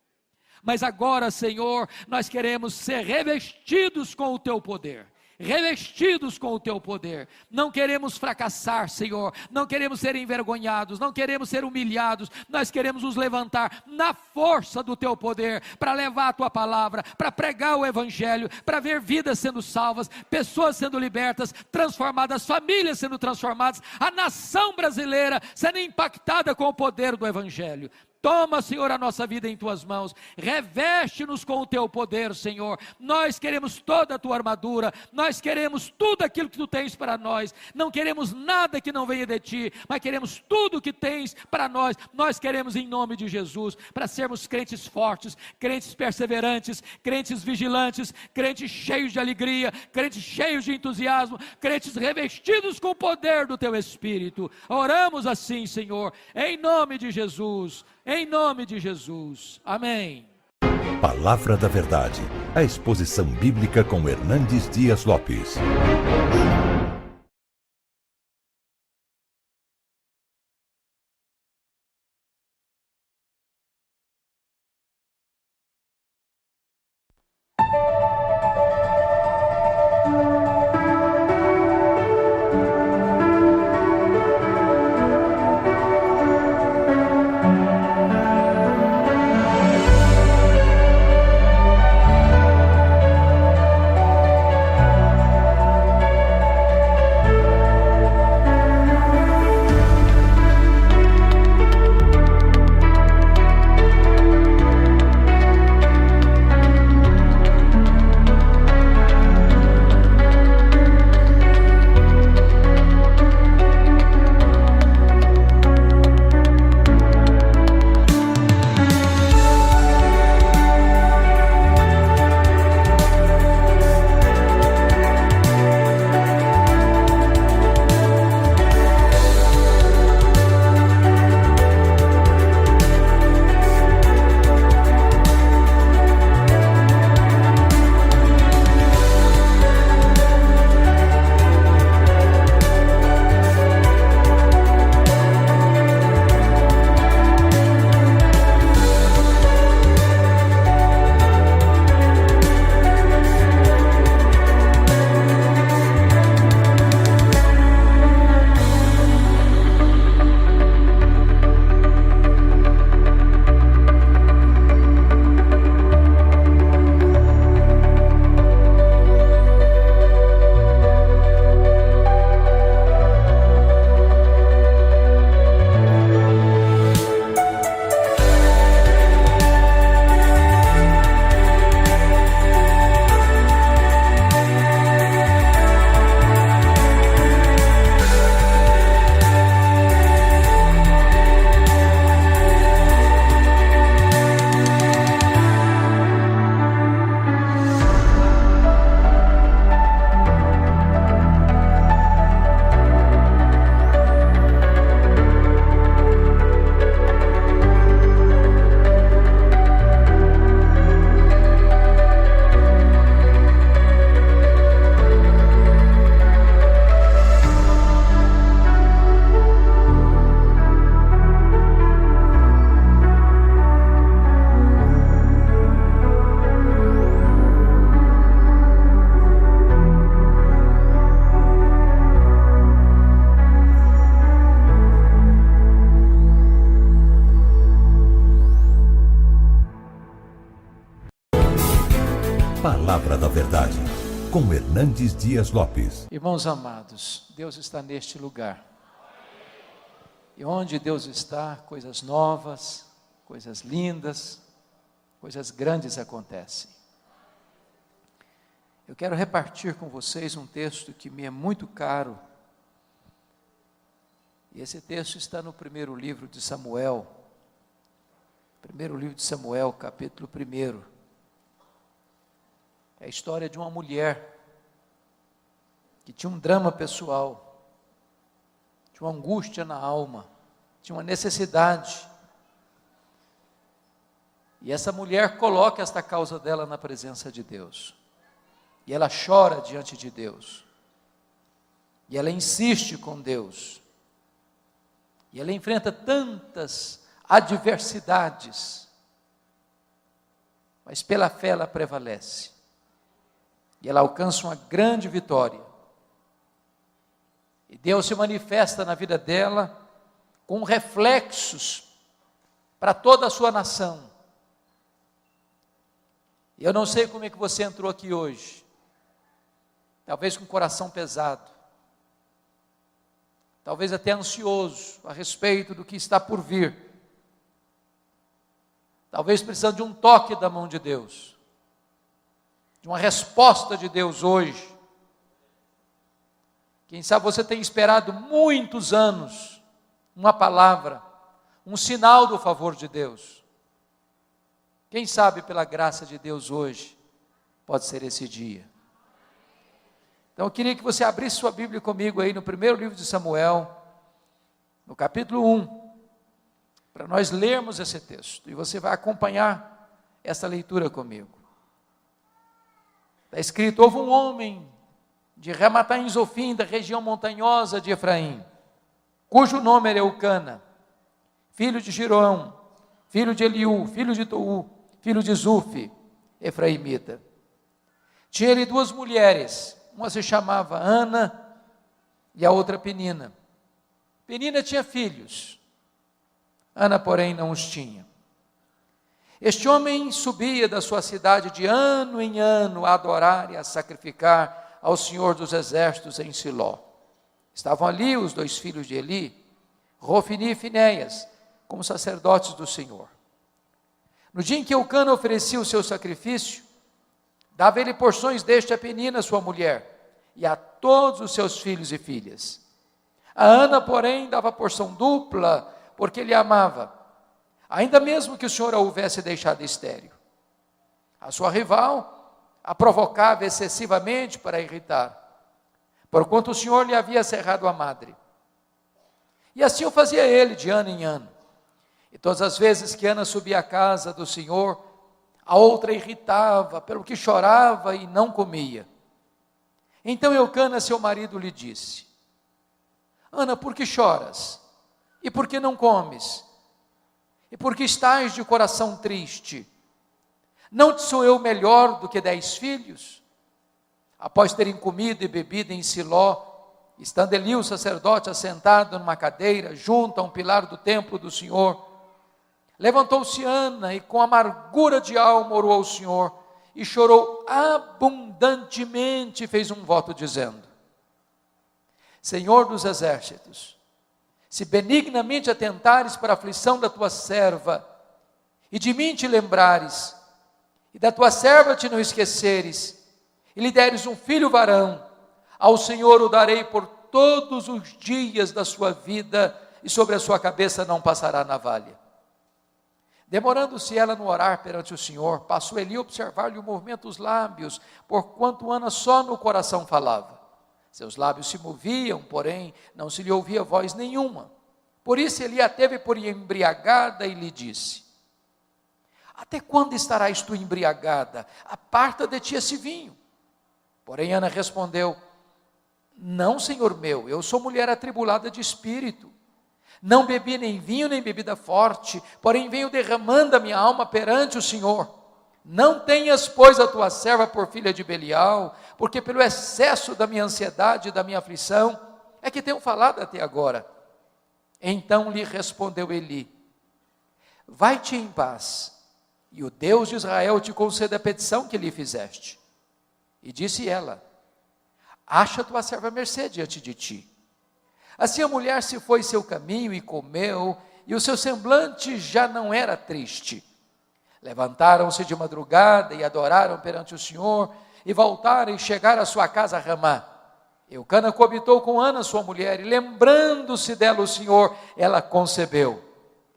Mas agora, Senhor, nós queremos ser revestidos com o Teu poder. Revestidos com o Teu poder, não queremos fracassar, Senhor, não queremos ser envergonhados, não queremos ser humilhados, nós queremos nos levantar na força do Teu poder, para levar a Tua palavra, para pregar o Evangelho, para ver vidas sendo salvas, pessoas sendo libertas, transformadas, famílias sendo transformadas, a nação brasileira sendo impactada com o poder do Evangelho. Toma, Senhor, a nossa vida em Tuas mãos, reveste-nos com o Teu poder, Senhor. Nós queremos toda a Tua armadura, nós queremos tudo aquilo que Tu tens para nós, não queremos nada que não venha de Ti, mas queremos tudo o que tens para nós. Nós queremos em nome de Jesus, para sermos crentes fortes, crentes perseverantes, crentes vigilantes, crentes cheios de alegria, crentes cheios de entusiasmo, crentes revestidos com o poder do Teu Espírito. Oramos assim, Senhor, em nome de Jesus. Em nome de Jesus, amém. Palavra da Verdade, a exposição bíblica com Hernandes Dias Lopes. Palavra da Verdade, com Hernandes Dias Lopes. Irmãos amados, Deus está neste lugar. E onde Deus está, coisas novas, coisas lindas, coisas grandes acontecem. Eu quero repartir com vocês um texto que me é muito caro. E esse texto está no primeiro livro de Samuel. Primeiro livro de Samuel, capítulo 1. É a história de uma mulher que tinha um drama pessoal, tinha uma angústia na alma, tinha uma necessidade. E essa mulher coloca esta causa dela na presença de Deus. E ela chora diante de Deus. E ela insiste com Deus. E ela enfrenta tantas adversidades, mas pela fé ela prevalece. E ela alcança uma grande vitória. E Deus se manifesta na vida dela com reflexos para toda a sua nação. E eu não sei como é que você entrou aqui hoje. Talvez com o coração pesado. Talvez até ansioso a respeito do que está por vir. Talvez precisando de um toque da mão de Deus. De uma resposta de Deus hoje. Quem sabe você tem esperado muitos anos uma palavra, um sinal do favor de Deus. Quem sabe pela graça de Deus hoje pode ser esse dia. Então eu queria que você abrisse sua Bíblia comigo aí no primeiro livro de Samuel, no capítulo 1, para nós lermos esse texto. E você vai acompanhar essa leitura comigo. Está escrito: houve um homem de Ramataim Zofim, da região montanhosa de Efraim, cujo nome era Eucana, filho de Girão, filho de Eliú, filho de Tou, filho de Zufi, efraimita. Tinha ele duas mulheres, uma se chamava Ana e a outra Penina. Penina tinha filhos, Ana, porém, não os tinha. Este homem subia da sua cidade de ano em ano a adorar e a sacrificar ao Senhor dos Exércitos em Siló. Estavam ali os dois filhos de Eli, Rofini e Finéias, como sacerdotes do Senhor. No dia em que Eucana oferecia o seu sacrifício, dava ele porções deste a Penina, sua mulher, e a todos os seus filhos e filhas. A Ana, porém, dava porção dupla, porque ele amava, ainda mesmo que o Senhor a houvesse deixado estéril. A sua rival a provocava excessivamente para irritar, porquanto o Senhor lhe havia cerrado a madre. E assim o fazia ele de ano em ano. E todas as vezes que Ana subia à casa do Senhor, a outra irritava, pelo que chorava e não comia. Então Eucana, seu marido, lhe disse: Ana, por que choras? E por que não comes? E por que estás de coração triste? Não te sou eu melhor do que 10 filhos? Após terem comido e bebido em Siló, estando Eli o sacerdote assentado numa cadeira, junto a um pilar do templo do Senhor, levantou-se Ana e com amargura de alma orou ao Senhor, e chorou abundantemente e fez um voto dizendo: Senhor dos exércitos, se benignamente atentares para a aflição da tua serva, e de mim te lembrares, e da tua serva te não esqueceres, e lhe deres um filho varão, ao Senhor o darei por todos os dias da sua vida, e sobre a sua cabeça não passará navalha. Demorando-se ela no orar perante o Senhor, passou Eli a observar-lhe o movimento dos lábios, porquanto Ana só no coração falava. Seus lábios se moviam, porém não se lhe ouvia voz nenhuma. Por isso Eli a teve por embriagada e lhe disse: Até quando estarás tu embriagada? Aparta de ti esse vinho. Porém Ana respondeu: Não, Senhor meu, eu sou mulher atribulada de espírito. Não bebi nem vinho nem bebida forte, porém venho derramando a minha alma perante o Senhor. Não tenhas, pois, a tua serva por filha de Belial, porque pelo excesso da minha ansiedade e da minha aflição é que tenho falado até agora. Então lhe respondeu Eli: Vai-te em paz, e o Deus de Israel te conceda a petição que lhe fizeste. E disse ela: acha tua serva mercê diante de ti. Assim a mulher se foi seu caminho e comeu, e o seu semblante já não era triste. Levantaram-se de madrugada e adoraram perante o Senhor, e voltaram e chegaram à sua casa a Ramá. Eucana coabitou com Ana, sua mulher, e lembrando-se dela o Senhor, ela concebeu.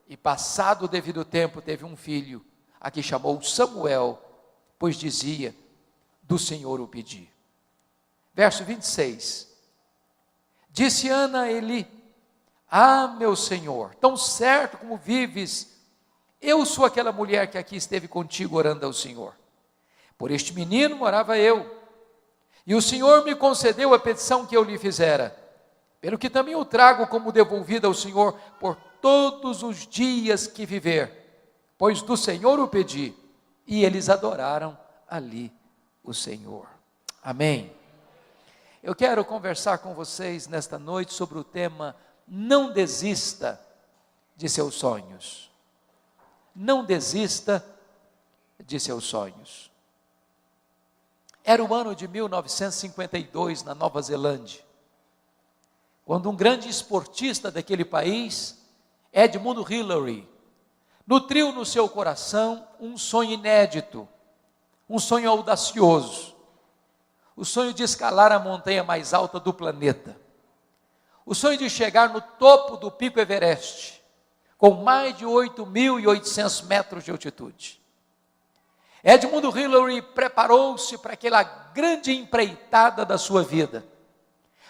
E passado o devido tempo teve um filho, a que chamou Samuel, pois dizia: do Senhor o pedi. Verso 26. Disse Ana a Eli: ah, meu Senhor, tão certo como vives, eu sou aquela mulher que aqui esteve contigo orando ao Senhor. Por este menino morava eu, e o Senhor me concedeu a petição que eu lhe fizera, pelo que também o trago como devolvida ao Senhor por todos os dias que viver, pois do Senhor o pedi. E eles adoraram ali o Senhor. Amém. Eu quero conversar com vocês nesta noite sobre o tema: não desista de seus sonhos. Não desista de seus sonhos. Era o ano de 1952 na Nova Zelândia, quando um grande esportista daquele país, Edmund Hillary, nutriu no seu coração um sonho inédito, um sonho audacioso, o sonho de escalar a montanha mais alta do planeta, o sonho de chegar no topo do Pico Everest, com mais de 8.800 metros de altitude. Edmund Hillary preparou-se para aquela grande empreitada da sua vida,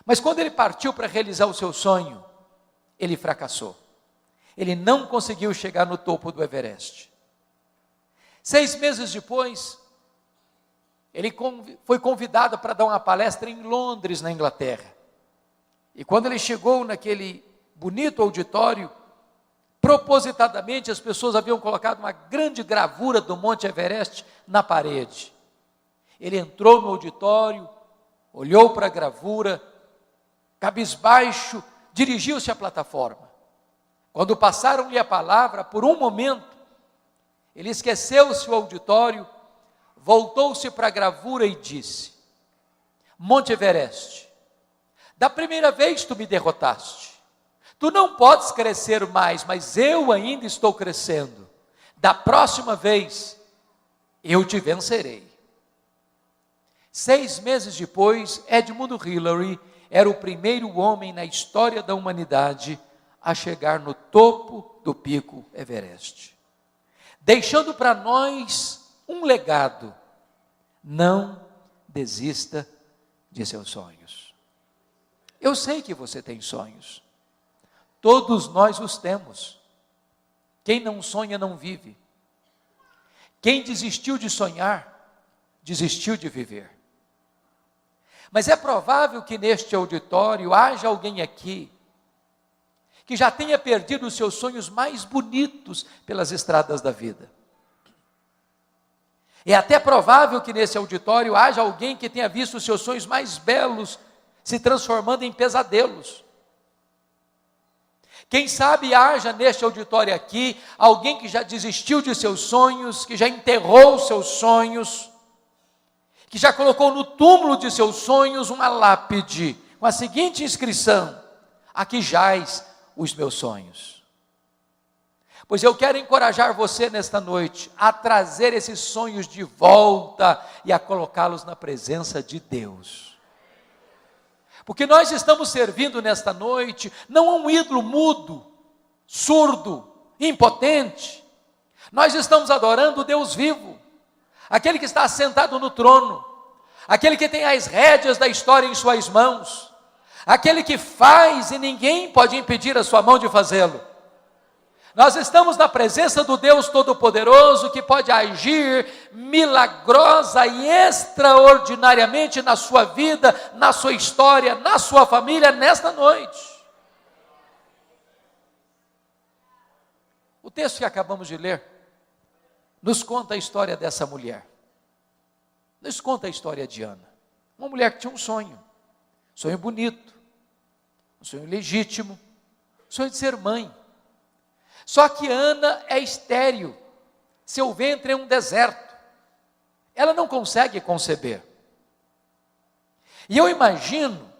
mas quando ele partiu para realizar o seu sonho, ele fracassou. Ele não conseguiu chegar no topo do Everest. 6 meses depois, ele foi convidado para dar uma palestra em Londres, na Inglaterra. E quando ele chegou naquele bonito auditório, propositadamente as pessoas haviam colocado uma grande gravura do Monte Everest na parede. Ele entrou no auditório, olhou para a gravura, cabisbaixo, dirigiu-se à plataforma. Quando passaram-lhe a palavra, por um momento, ele esqueceu-se o auditório, voltou-se para a gravura e disse: Monte Everest, da primeira vez tu me derrotaste. Tu não podes crescer mais, mas eu ainda estou crescendo. Da próxima vez, eu te vencerei. 6 meses depois, Edmund Hillary era o primeiro homem na história da humanidade a chegar no topo do Pico Everest, deixando para nós um legado: não desista de seus sonhos. Eu sei que você tem sonhos, todos nós os temos. Quem não sonha não vive. Quem desistiu de sonhar, desistiu de viver. Mas é provável que neste auditório haja alguém aqui que já tenha perdido os seus sonhos mais bonitos pelas estradas da vida. É até provável que nesse auditório haja alguém que tenha visto os seus sonhos mais belos se transformando em pesadelos. Quem sabe haja neste auditório aqui alguém que já desistiu de seus sonhos, que já enterrou seus sonhos, que já colocou no túmulo de seus sonhos uma lápide com a seguinte inscrição: aqui jaz os meus sonhos. Pois eu quero encorajar você nesta noite a trazer esses sonhos de volta e a colocá-los na presença de Deus. Porque nós estamos servindo nesta noite não a um ídolo mudo, surdo, impotente. Nós estamos adorando o Deus vivo, aquele que está assentado no trono, aquele que tem as rédeas da história em suas mãos, aquele que faz e ninguém pode impedir a sua mão de fazê-lo. Nós estamos na presença do Deus Todo-Poderoso, que pode agir milagrosa e extraordinariamente na sua vida, na sua história, na sua família, nesta noite. O texto que acabamos de ler nos conta a história dessa mulher. Nos conta a história de Ana. Uma mulher que tinha um sonho bonito, um sonho legítimo, um sonho de ser mãe. Só que Ana é estéril, seu ventre é um deserto. Ela não consegue conceber. E eu imagino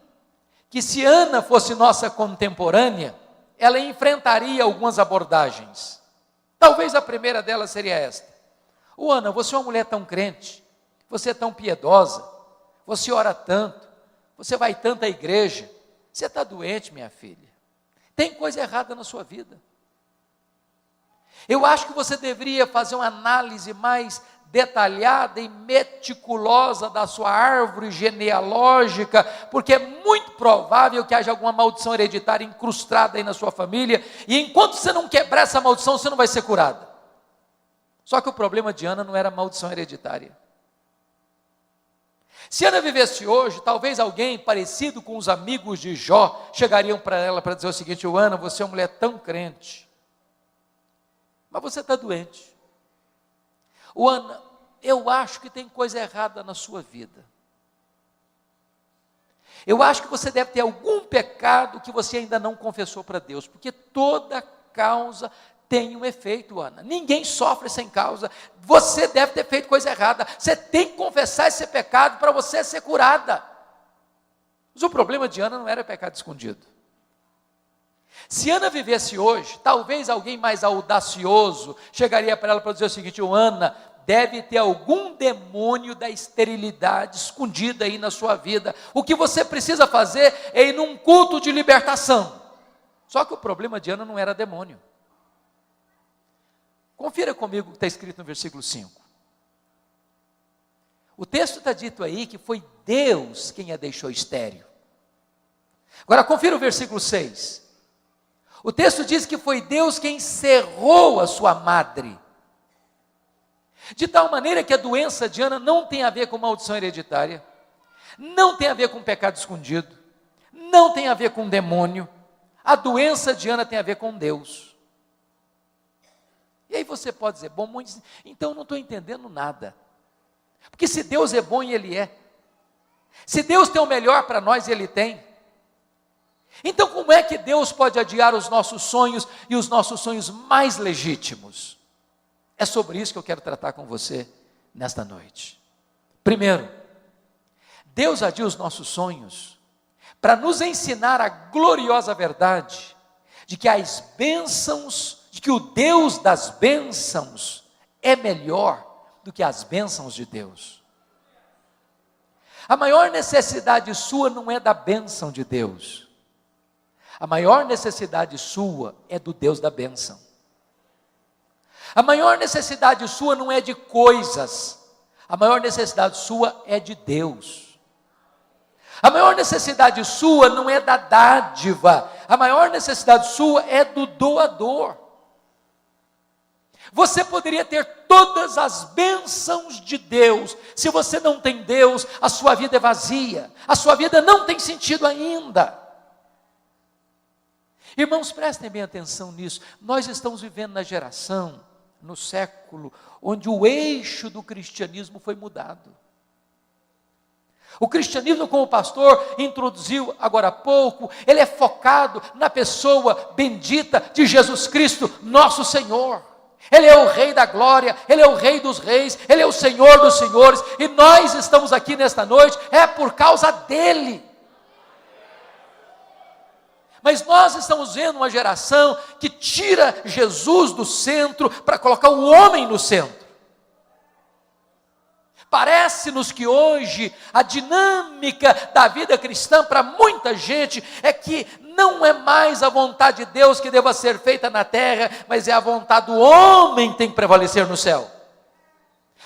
que se Ana fosse nossa contemporânea, ela enfrentaria algumas abordagens. Talvez a primeira delas seria esta: Ana, você é uma mulher tão crente, você é tão piedosa, você ora tanto, você vai tanto à igreja, você está doente, minha filha. Tem coisa errada na sua vida. Eu acho que você deveria fazer uma análise mais detalhada e meticulosa da sua árvore genealógica, porque é muito provável que haja alguma maldição hereditária incrustada aí na sua família, e enquanto você não quebrar essa maldição, você não vai ser curada. Só que o problema de Ana não era maldição hereditária. Se Ana vivesse hoje, talvez alguém parecido com os amigos de Jó chegariam para ela para dizer o seguinte: Ana, você é uma mulher tão crente, mas você está doente. Ana, eu acho que tem coisa errada na sua vida. Eu acho que você deve ter algum pecado que você ainda não confessou para Deus, porque toda causa tem um efeito, Ana. Ninguém sofre sem causa. Você deve ter feito coisa errada. Você tem que confessar esse pecado para você ser curada. Mas o problema de Ana não era pecado escondido. Se Ana vivesse hoje, talvez alguém mais audacioso chegaria para ela para dizer o seguinte: Ana, deve ter algum demônio da esterilidade escondida aí na sua vida. O que você precisa fazer é ir num culto de libertação. Só que o problema de Ana não era demônio. Confira comigo o que está escrito no versículo 5. O texto está dito aí que foi Deus quem a deixou estéril. Agora confira o versículo 6. O texto diz que foi Deus quem cerrou a sua madre. De tal maneira que a doença de Ana não tem a ver com maldição hereditária, não tem a ver com pecado escondido, não tem a ver com demônio. A doença de Ana tem a ver com Deus. E aí você pode dizer: bom, então eu não estou entendendo nada. Porque se Deus é bom, e Ele é. Se Deus tem o melhor para nós, Ele tem. Então como é que Deus pode adiar os nossos sonhos e os nossos sonhos mais legítimos? É sobre isso que eu quero tratar com você nesta noite. Primeiro, Deus adia os nossos sonhos para nos ensinar a gloriosa verdade de que as bênçãos, de que o Deus das bênçãos é melhor do que as bênçãos de Deus. A maior necessidade sua não é da bênção de Deus. A maior necessidade sua é do Deus da bênção. A maior necessidade sua não é de coisas. A maior necessidade sua é de Deus. A maior necessidade sua não é da dádiva. A maior necessidade sua é do doador. Você poderia ter todas as bênçãos de Deus. Se você não tem Deus, a sua vida é vazia. A sua vida não tem sentido ainda. Irmãos, prestem bem atenção nisso. Nós estamos vivendo na geração, no século, onde o eixo do cristianismo foi mudado. O cristianismo, como o pastor introduziu agora há pouco, ele é focado na pessoa bendita de Jesus Cristo, nosso Senhor. Ele é o Rei da glória, Ele é o Rei dos reis, Ele é o Senhor dos senhores, e nós estamos aqui nesta noite, é por causa dEle. Mas nós estamos vendo uma geração que tira Jesus do centro para colocar o homem no centro. Parece-nos que hoje a dinâmica da vida cristã para muita gente é que não é mais a vontade de Deus que deva ser feita na terra, mas é a vontade do homem que tem que prevalecer no céu.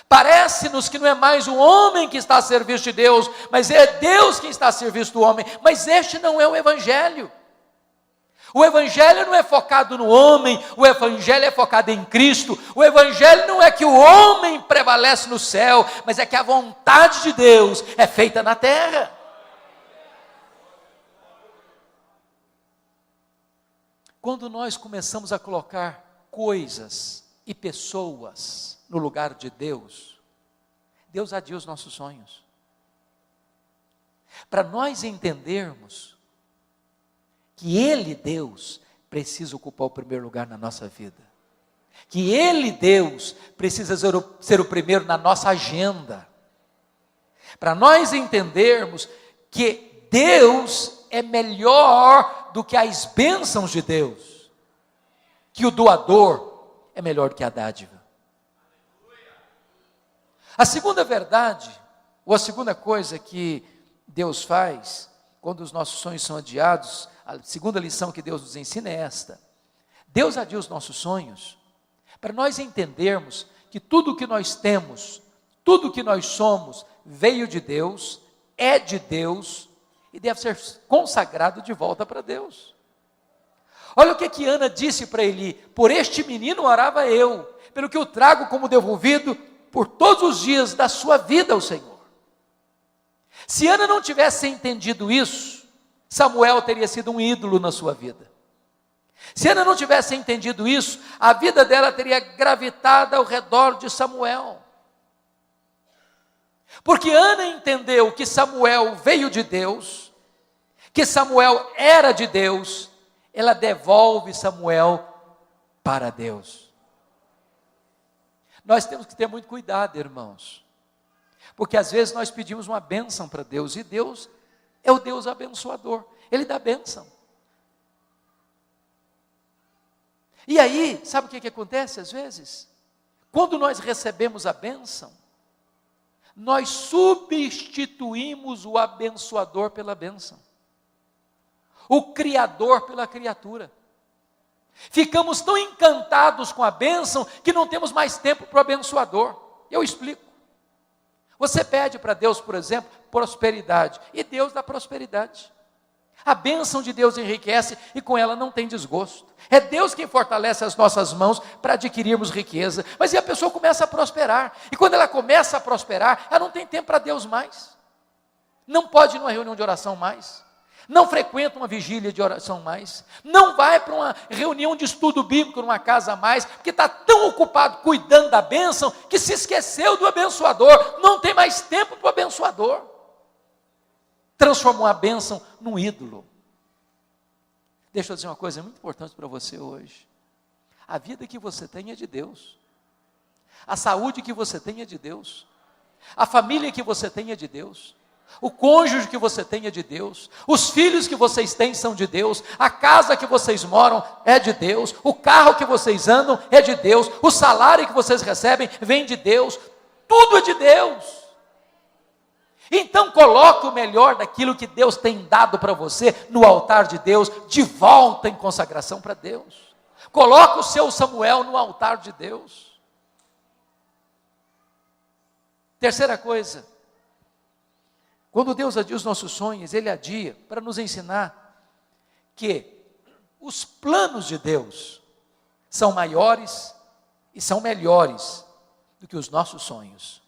Parece-nos que não é mais o homem que está a serviço de Deus, mas é Deus quem está a serviço do homem. Mas este não é o Evangelho. O Evangelho não é focado no homem, o Evangelho é focado em Cristo. O Evangelho não é que o homem prevalece no céu, mas é que a vontade de Deus é feita na terra. Quando nós começamos a colocar coisas e pessoas no lugar de Deus, Deus adia os nossos sonhos. Para nós entendermos que Ele, Deus, precisa ocupar o primeiro lugar na nossa vida. que Ele, Deus, precisa ser o primeiro na nossa agenda. Para nós entendermos que Deus é melhor do que as bênçãos de Deus, que o doador é melhor do que a dádiva. A segunda verdade, ou a segunda coisa que Deus faz, quando os nossos sonhos são adiados, a segunda lição que Deus nos ensina é esta: Deus adia os nossos sonhos, para nós entendermos que tudo o que nós temos, tudo o que nós somos, veio de Deus, é de Deus, e deve ser consagrado de volta para Deus. Olha o que Ana disse para Eli: por este menino orava eu, pelo que eu trago como devolvido por todos os dias da sua vida ao Senhor. Se Ana não tivesse entendido isso, Samuel teria sido um ídolo na sua vida. Se Ana não tivesse entendido isso, a vida dela teria gravitado ao redor de Samuel. Porque Ana entendeu que Samuel veio de Deus, que Samuel era de Deus, ela devolve Samuel para Deus. Nós temos que ter muito cuidado, irmãos, porque às vezes nós pedimos uma bênção para Deus, e Deus é o Deus abençoador, Ele dá bênção. E aí, sabe o que acontece às vezes? Quando nós recebemos a bênção, nós substituímos o abençoador pela bênção, o Criador pela criatura. Ficamos tão encantados com a bênção que não temos mais tempo para o abençoador. Eu explico. Você pede para Deus, por exemplo, prosperidade, e Deus dá prosperidade. A bênção de Deus enriquece e com ela não tem desgosto. É Deus quem fortalece as nossas mãos para adquirirmos riqueza. Mas e a pessoa começa a prosperar, e quando ela começa a prosperar, ela não tem tempo para Deus mais. Não pode ir numa reunião de oração mais. Não frequenta uma vigília de oração mais, não vai para uma reunião de estudo bíblico numa casa mais, porque está tão ocupado cuidando da bênção, que se esqueceu do abençoador, não tem mais tempo para o abençoador. Transformou a bênção num ídolo. Deixa eu dizer uma coisa muito importante para você hoje: a vida que você tem é de Deus, a saúde que você tem é de Deus, a família que você tem é de Deus, o cônjuge que você tem é de Deus, os filhos que vocês têm são de Deus, a casa que vocês moram é de Deus, o carro que vocês andam é de Deus, o salário que vocês recebem vem de Deus, tudo é de Deus. Então coloque o melhor daquilo que Deus tem dado para você no altar de Deus, de volta em consagração para Deus. Coloque o seu Samuel no altar de Deus. Terceira coisa, quando Deus adia os nossos sonhos, Ele adia para nos ensinar que os planos de Deus são maiores e são melhores do que os nossos sonhos.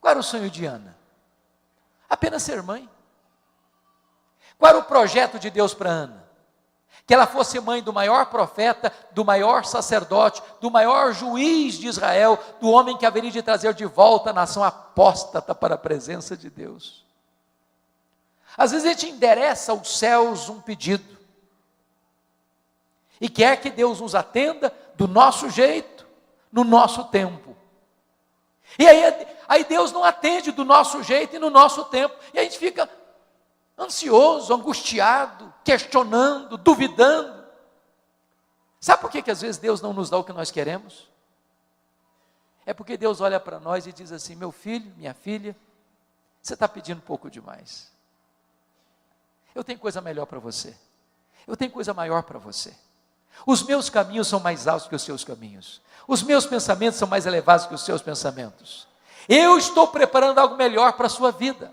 Qual era o sonho de Ana? Apenas ser mãe. Qual era o projeto de Deus para Ana? Que ela fosse mãe do maior profeta, do maior sacerdote, do maior juiz de Israel, do homem que haveria de trazer de volta a nação apóstata para a presença de Deus. Às vezes a gente endereça aos céus um pedido, e quer que Deus nos atenda do nosso jeito, no nosso tempo. E aí Deus não atende do nosso jeito e no nosso tempo, e a gente fica ansioso, angustiado, questionando, duvidando. Sabe por que às vezes Deus não nos dá o que nós queremos? É porque Deus olha para nós e diz assim: meu filho, minha filha, você está pedindo um pouco demais. Eu tenho coisa melhor para você, eu tenho coisa maior para você. Os meus caminhos são mais altos que os seus caminhos, os meus pensamentos são mais elevados que os seus pensamentos. Eu estou preparando algo melhor para a sua vida.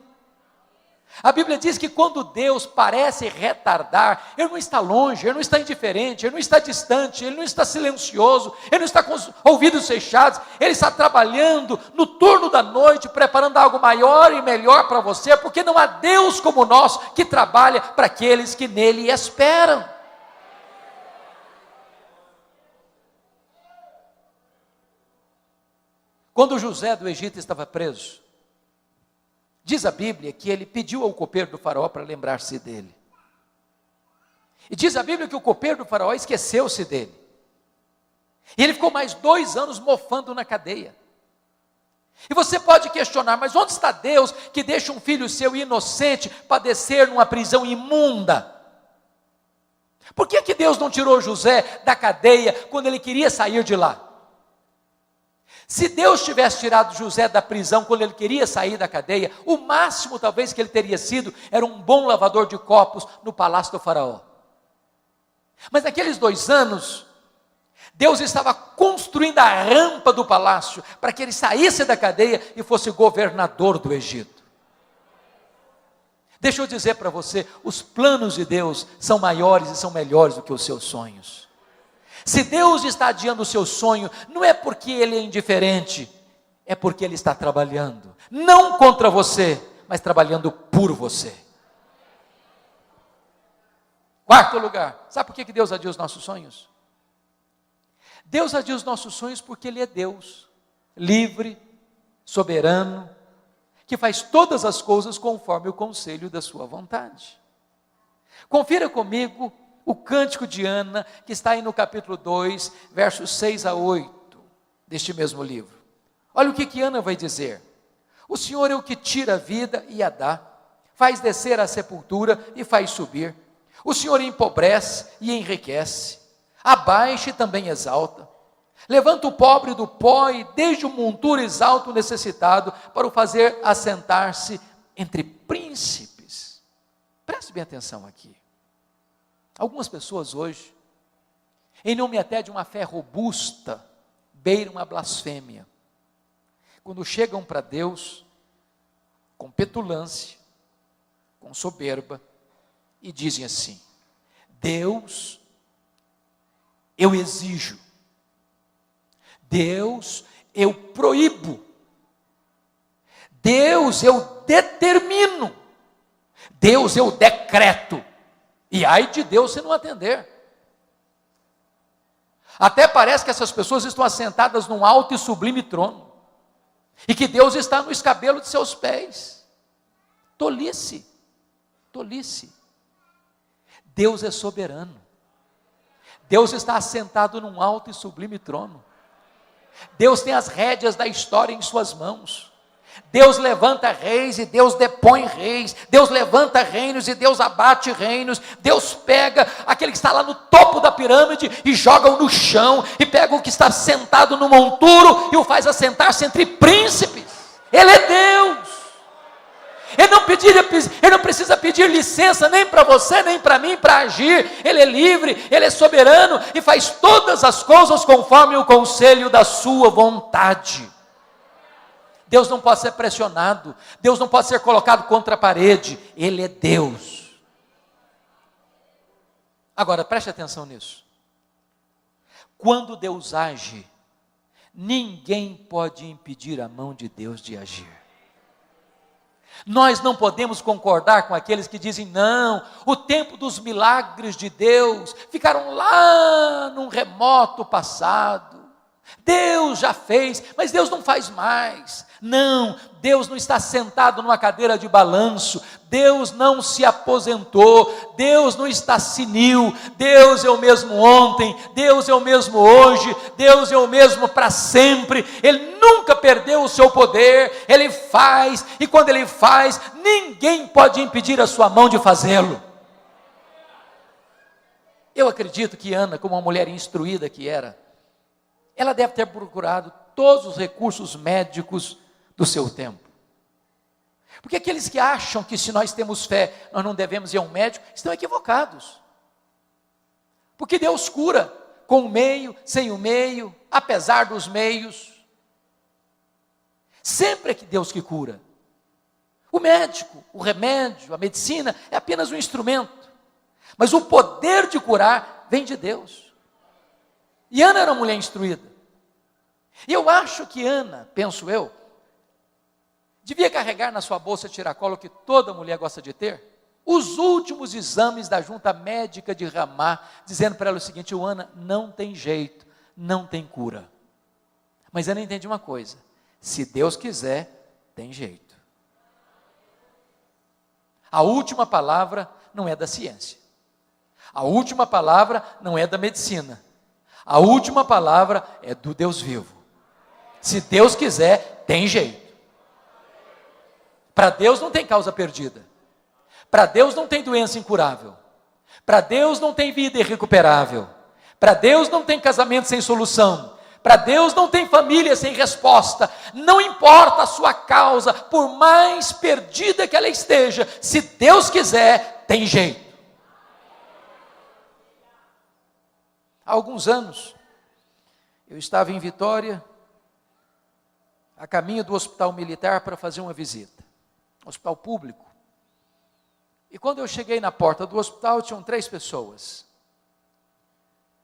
A Bíblia diz que quando Deus parece retardar, Ele não está longe, Ele não está indiferente, Ele não está distante, Ele não está silencioso, Ele não está com os ouvidos fechados, Ele está trabalhando no turno da noite, preparando algo maior e melhor para você, porque não há Deus como o nosso que trabalha para aqueles que nele esperam. Quando José do Egito estava preso, diz a Bíblia que ele pediu ao copeiro do faraó para lembrar-se dele. E diz a Bíblia que o copeiro do faraó esqueceu-se dele. E ele ficou mais 2 anos mofando na cadeia. E você pode questionar, mas onde está Deus que deixa um filho seu inocente padecer numa prisão imunda? Por que Deus não tirou José da cadeia quando ele queria sair de lá? Se Deus tivesse tirado José da prisão quando ele queria sair da cadeia, o máximo talvez que ele teria sido era um bom lavador de copos no palácio do faraó. Mas naqueles 2 anos, Deus estava construindo a rampa do palácio para que ele saísse da cadeia e fosse governador do Egito. Deixa eu dizer para você, os planos de Deus são maiores e são melhores do que os seus sonhos. Se Deus está adiando o seu sonho, não é porque Ele é indiferente, é porque Ele está trabalhando, não contra você, mas trabalhando por você. 4º lugar, sabe por que Deus adia os nossos sonhos? Deus adia os nossos sonhos porque Ele é Deus, livre, soberano, que faz todas as coisas conforme o conselho da sua vontade. Confira comigo o cântico de Ana, que está aí no capítulo 2, versos 6 a 8, deste mesmo livro. Olha o que Ana vai dizer. O Senhor é o que tira a vida e a dá, faz descer a sepultura e faz subir. O Senhor empobrece e enriquece, abaixa e também exalta. Levanta o pobre do pó e desde o monturo exalta o necessitado, para o fazer assentar-se entre príncipes. Preste bem atenção aqui. Algumas pessoas hoje, em nome até de uma fé robusta, beiram a blasfêmia. Quando chegam para Deus, com petulância, com soberba, e dizem assim: Deus, eu exijo. Deus, eu proíbo. Deus, eu determino. Deus, eu decreto. E ai de Deus se não atender. Até parece que essas pessoas estão assentadas num alto e sublime trono, e que Deus está no escabelo de seus pés. Tolice, tolice. Deus é soberano. Deus está assentado num alto e sublime trono. Deus tem as rédeas da história em suas mãos. Deus levanta reis e Deus depõe reis. Deus levanta reinos e Deus abate reinos. Deus pega aquele que está lá no topo da pirâmide e joga-o no chão, e pega o que está sentado no monturo e o faz assentar-se entre príncipes. Ele é Deus. Ele não precisa pedir licença nem para você, nem para mim, para agir. Ele é livre, Ele é soberano e faz todas as coisas conforme o conselho da sua vontade. Deus não pode ser pressionado, Deus não pode ser colocado contra a parede. Ele é Deus. Agora, preste atenção nisso. Quando Deus age, ninguém pode impedir a mão de Deus de agir. Nós não podemos concordar com aqueles que dizem: não, o tempo dos milagres de Deus ficaram lá num remoto passado. Deus já fez, mas Deus não faz mais. Não, Deus não está sentado numa cadeira de balanço. Deus não se aposentou. Deus não está senil. Deus é o mesmo ontem, Deus é o mesmo hoje, Deus é o mesmo para sempre. Ele nunca perdeu o seu poder. Ele faz, e quando Ele faz, ninguém pode impedir a sua mão de fazê-lo. Eu acredito que Ana, como uma mulher instruída que era, ela deve ter procurado todos os recursos médicos do seu tempo. Porque aqueles que acham que se nós temos fé, nós não devemos ir a um médico, estão equivocados. Porque Deus cura com o meio, sem o meio, apesar dos meios. Sempre é que Deus que cura. O médico, o remédio, a medicina é apenas um instrumento. Mas o poder de curar vem de Deus. E Ana era uma mulher instruída. E eu acho que Ana, penso eu, devia carregar na sua bolsa tiracolo, que toda mulher gosta de ter, os últimos exames da junta médica de Ramá, dizendo para ela o seguinte: Ana, não tem jeito, não tem cura. Mas Ana entende uma coisa: se Deus quiser, tem jeito. A última palavra não é da ciência. A última palavra não é da medicina. A última palavra é do Deus vivo. Se Deus quiser, tem jeito. Para Deus não tem causa perdida. Para Deus não tem doença incurável. Para Deus não tem vida irrecuperável. Para Deus não tem casamento sem solução. Para Deus não tem família sem resposta. Não importa a sua causa, por mais perdida que ela esteja, se Deus quiser, tem jeito. Há alguns anos, eu estava em Vitória, a caminho do hospital militar para fazer uma visita, hospital público. E quando eu cheguei na porta do hospital, tinham 3 pessoas.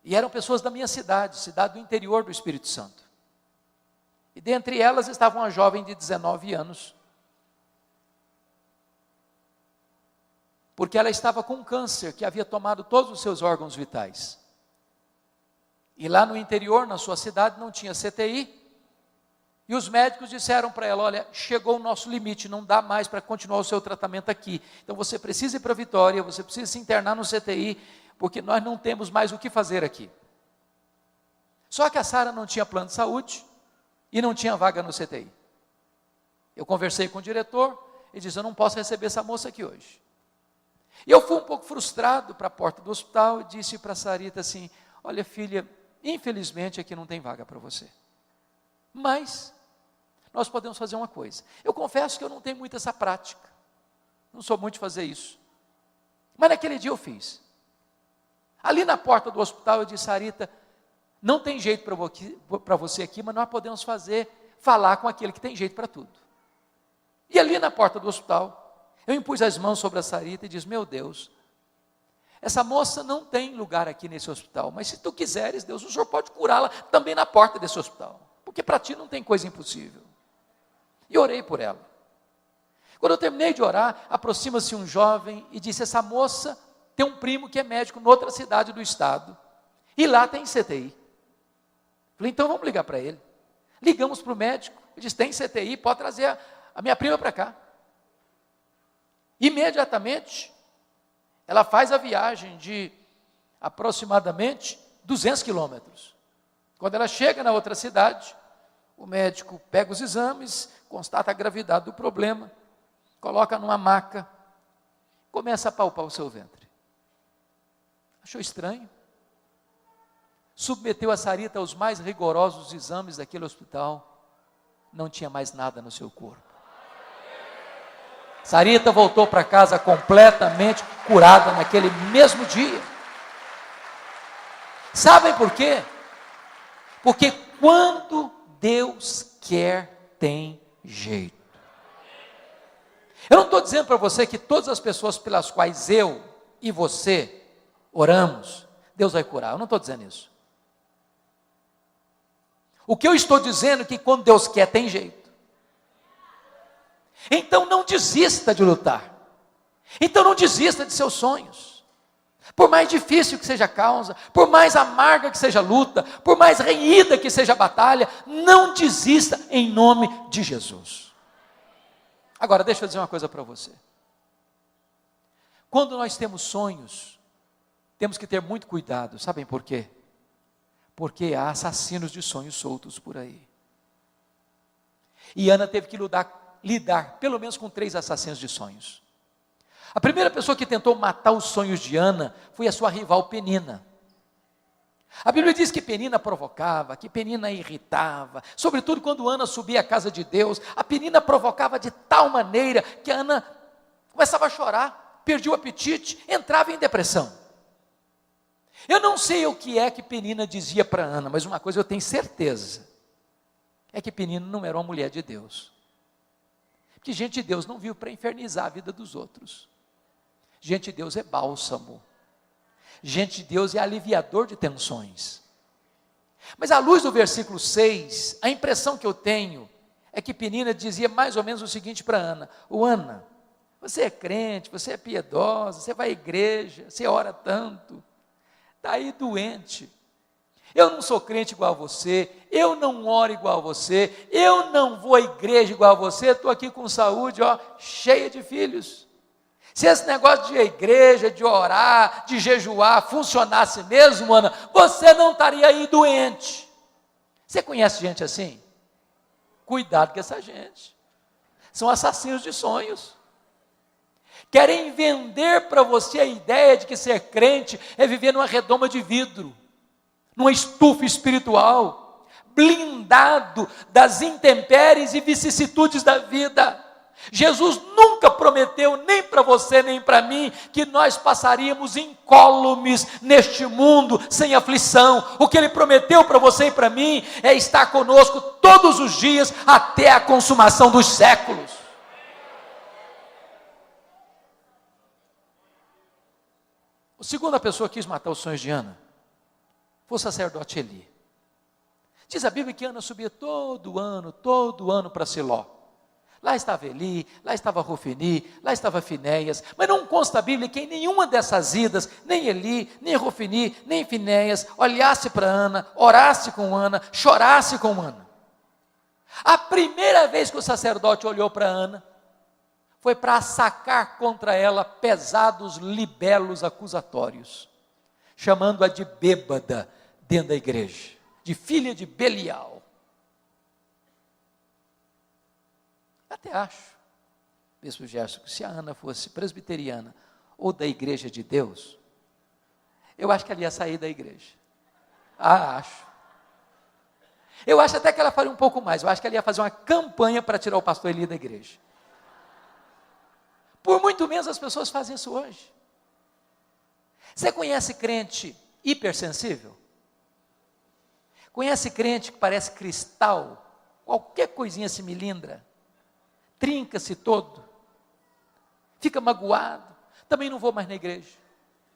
E eram pessoas da minha cidade, cidade do interior do Espírito Santo. E dentre elas estava uma jovem de 19 anos. Porque ela estava com um câncer que havia tomado todos os seus órgãos vitais. E lá no interior, na sua cidade, não tinha CTI. E os médicos disseram para ela, olha, chegou o nosso limite, não dá mais para continuar o seu tratamento aqui. Então você precisa ir para Vitória, você precisa se internar no CTI, porque nós não temos mais o que fazer aqui. Só que a Sara não tinha plano de saúde e não tinha vaga no CTI. Eu conversei com o diretor e disse, eu não posso receber essa moça aqui hoje. E eu fui um pouco frustrado para a porta do hospital e disse para a Sarita assim, olha filha, infelizmente aqui não tem vaga para você. Mas nós podemos fazer uma coisa. Eu confesso que eu não tenho muito essa prática. Não sou muito de fazer isso. Mas naquele dia eu fiz. Ali na porta do hospital eu disse, Sarita, não tem jeito para você aqui, mas nós podemos falar com aquele que tem jeito para tudo. E ali na porta do hospital, eu impus as mãos sobre a Sarita e disse, meu Deus, essa moça não tem lugar aqui nesse hospital, mas se tu quiseres, Deus, o Senhor pode curá-la também na porta desse hospital. Porque para ti não tem coisa impossível. E orei por ela. Quando eu terminei de orar, aproxima-se um jovem e disse, essa moça tem um primo que é médico em outra cidade do estado. E lá tem CTI. Falei, então vamos ligar para ele. Ligamos para o médico. Ele disse, tem CTI, pode trazer a minha prima para cá. Imediatamente, ela faz a viagem de aproximadamente 200 quilômetros. Quando ela chega na outra cidade, o médico pega os exames, constata a gravidade do problema, coloca numa maca, começa a palpar o seu ventre. Achou estranho? Submeteu a Sarita aos mais rigorosos exames daquele hospital, não tinha mais nada no seu corpo. Sarita voltou para casa completamente curada naquele mesmo dia. Sabem por quê? Porque quando Deus quer, tem jeito. Eu não estou dizendo para você que todas as pessoas pelas quais eu e você oramos, Deus vai curar. Eu não estou dizendo isso. O que eu estou dizendo é que quando Deus quer, tem jeito. Então não desista de lutar. Então não desista de seus sonhos. Por mais difícil que seja a causa, por mais amarga que seja a luta, por mais renhida que seja a batalha, não desista em nome de Jesus. Agora, deixa eu dizer uma coisa para você. Quando nós temos sonhos, temos que ter muito cuidado. Sabem por quê? Porque há assassinos de sonhos soltos por aí. E Ana teve que lidar pelo menos com 3 assassinos de sonhos. A primeira pessoa que tentou matar os sonhos de Ana foi a sua rival Penina. A Bíblia diz que Penina provocava, que Penina irritava, sobretudo quando Ana subia à casa de Deus, a Penina provocava de tal maneira que a Ana começava a chorar, perdia o apetite, entrava em depressão. Eu não sei o que é que Penina dizia para Ana, mas uma coisa eu tenho certeza, é que Penina não era uma mulher de Deus. Porque gente de Deus não vive para infernizar a vida dos outros. Gente de Deus é bálsamo. Gente de Deus é aliviador de tensões. Mas à luz do versículo 6, a impressão que eu tenho é que Penina dizia mais ou menos o seguinte para Ana: Ana, você é crente, você é piedosa, você vai à igreja, você ora tanto, está aí doente. Eu não sou crente igual a você, eu não oro igual a você, eu não vou à igreja igual a você, estou aqui com saúde, cheia de filhos. Se esse negócio de ir à igreja, de orar, de jejuar, funcionasse mesmo, Ana, você não estaria aí doente. Você conhece gente assim? Cuidado com essa gente. São assassinos de sonhos. Querem vender para você a ideia de que ser crente é viver numa redoma de vidro, numa estufa espiritual, blindado das intempéries e vicissitudes da vida. Jesus nunca prometeu, nem para você nem para mim, que nós passaríamos incólumes neste mundo, sem aflição. O que Ele prometeu para você e para mim é estar conosco todos os dias, até a consumação dos séculos. A segunda pessoa que quis matar os sonhos de Ana foi o sacerdote Eli. Diz a Bíblia que Ana subia todo ano para Siló. Lá estava Eli, lá estava Rofini, lá estava Finéias, mas não consta a Bíblia que em nenhuma dessas idas, nem Eli, nem Rofini, nem Finéias, olhasse para Ana, orasse com Ana, chorasse com Ana. A primeira vez que o sacerdote olhou para Ana, foi para sacar contra ela pesados libelos acusatórios, chamando-a de bêbada dentro da igreja, de filha de Belial. Até acho, Bispo Gerson, que se a Ana fosse presbiteriana ou da igreja de Deus, eu acho que ela ia sair da igreja. Acho. Eu acho até que ela faria um pouco mais, eu acho que ela ia fazer uma campanha para tirar o pastor Eli da igreja. Por muito menos as pessoas fazem isso hoje. Você conhece crente hipersensível? Conhece crente que parece cristal? Qualquer coisinha se melindra. Trinca-se todo, fica magoado, também não vou mais na igreja,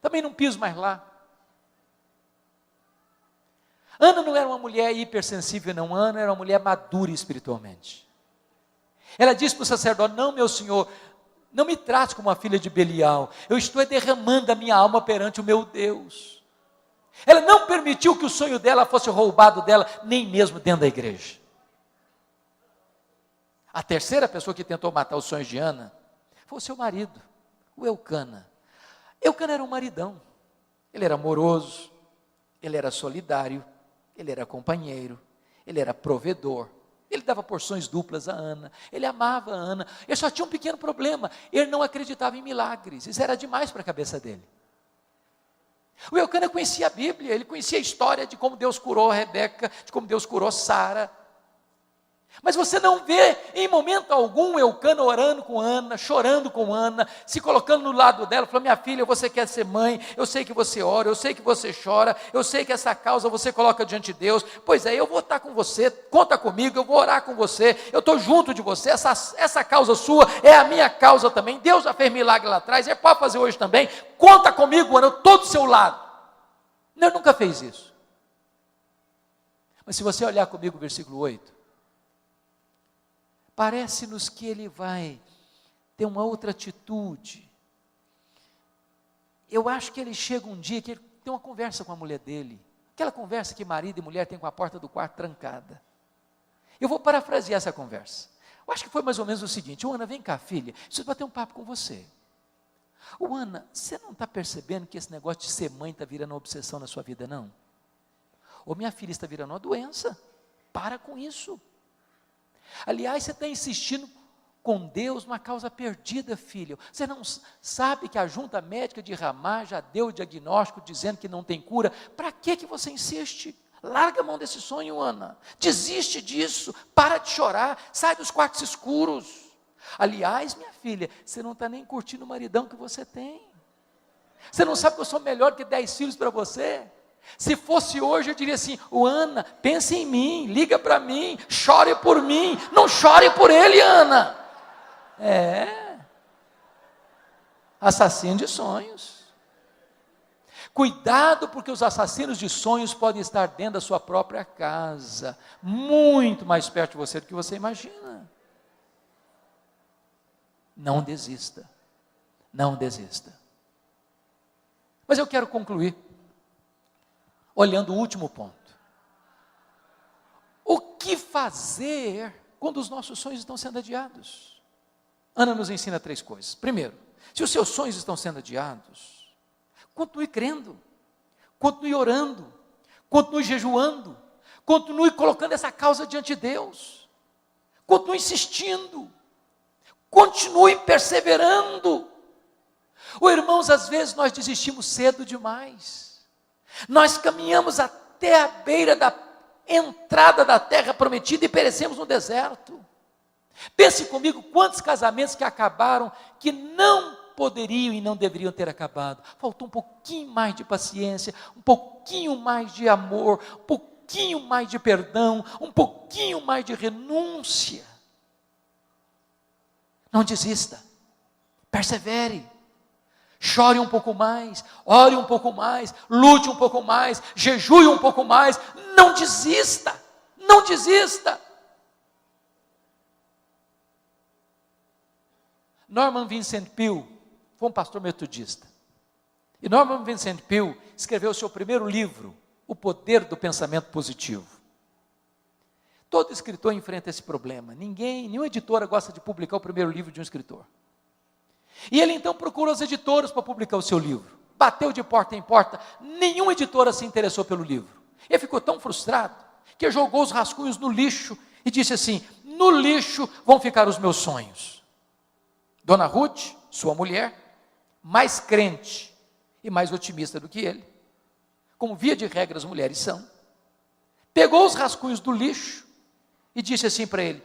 também não piso mais lá. Ana não era uma mulher hipersensível, não. Ana era uma mulher madura espiritualmente. Ela disse para o sacerdote: não, meu senhor, não me trate como uma filha de Belial, eu estou derramando a minha alma perante o meu Deus. Ela não permitiu que o sonho dela fosse roubado dela, nem mesmo dentro da igreja. A terceira pessoa que tentou matar os sonhos de Ana foi o seu marido, o Eucana. Eucana era um maridão. Ele era amoroso, ele era solidário, ele era companheiro, ele era provedor. Ele dava porções duplas a Ana, ele amava a Ana. Ele só tinha um pequeno problema: ele não acreditava em milagres. Isso era demais para a cabeça dele. O Eucana conhecia a Bíblia, ele conhecia a história de como Deus curou a Rebeca, de como Deus curou Sara. Mas você não vê em momento algum Eucana orando com Ana, chorando com Ana, se colocando no lado dela, falando: minha filha, você quer ser mãe, eu sei que você ora, eu sei que você chora, eu sei que essa causa você coloca diante de Deus, pois é, eu vou estar com você, conta comigo, eu vou orar com você, eu estou junto de você, essa causa sua é a minha causa também, Deus já fez milagre lá atrás, ele pode fazer hoje também, conta comigo, Ana, eu estou do seu lado. Ele nunca fez isso. Mas se você olhar comigo o versículo 8, parece-nos que ele vai ter uma outra atitude. Eu acho que ele chega um dia que ele tem uma conversa com a mulher dele, aquela conversa que marido e mulher têm com a porta do quarto trancada. Eu vou parafrasear essa conversa. Eu acho que foi mais ou menos o seguinte: Ana, vem cá, filha, preciso bater um papo com você. Ana, você não está percebendo que esse negócio de ser mãe está virando uma obsessão na sua vida, não? Ou minha filha está virando uma doença? Para com isso. Aliás, você está insistindo com Deus numa causa perdida, filho. Você não sabe que a junta médica de Ramá já deu o diagnóstico dizendo que não tem cura? Para que você insiste? Larga a mão desse sonho, Ana. Desiste disso. Para de chorar. Sai dos quartos escuros. Aliás, minha filha, você não está nem curtindo o maridão que você tem. Você não sabe que eu sou melhor que 10 filhos para você? Se fosse hoje, eu diria assim: Ana, pense em mim, liga para mim, chore por mim, não chore por ele, Ana. Assassino de sonhos. Cuidado, porque os assassinos de sonhos podem estar dentro da sua própria casa, muito mais perto de você do que você imagina. Não desista, não desista. Mas eu quero concluir olhando o último ponto. O que fazer quando os nossos sonhos estão sendo adiados? Ana nos ensina 3 coisas. Primeiro, Se os seus sonhos estão sendo adiados, continue crendo, continue orando, continue jejuando, continue colocando essa causa diante de Deus, continue insistindo, continue perseverando. Irmãos, às vezes nós desistimos cedo demais, nós caminhamos até a beira da entrada da terra prometida e perecemos no deserto. Pense comigo quantos casamentos que acabaram, que não poderiam e não deveriam ter acabado. Faltou um pouquinho mais de paciência, um pouquinho mais de amor, um pouquinho mais de perdão, um pouquinho mais de renúncia. Não desista, persevere, chore um pouco mais, ore um pouco mais, lute um pouco mais, jejue um pouco mais, não desista, não desista. Norman Vincent Peale foi um pastor metodista. E Norman Vincent Peale escreveu o seu primeiro livro, O Poder do Pensamento Positivo. Todo escritor enfrenta esse problema. Nenhuma editora gosta de publicar o primeiro livro de um escritor. E ele então procurou as editoras para publicar o seu livro. Bateu de porta em porta, nenhuma editora se interessou pelo livro. Ele ficou tão frustrado que jogou os rascunhos no lixo e disse assim: no lixo vão ficar os meus sonhos. Dona Ruth, sua mulher, mais crente e mais otimista do que ele, como via de regra as mulheres são, pegou os rascunhos do lixo e disse assim para ele: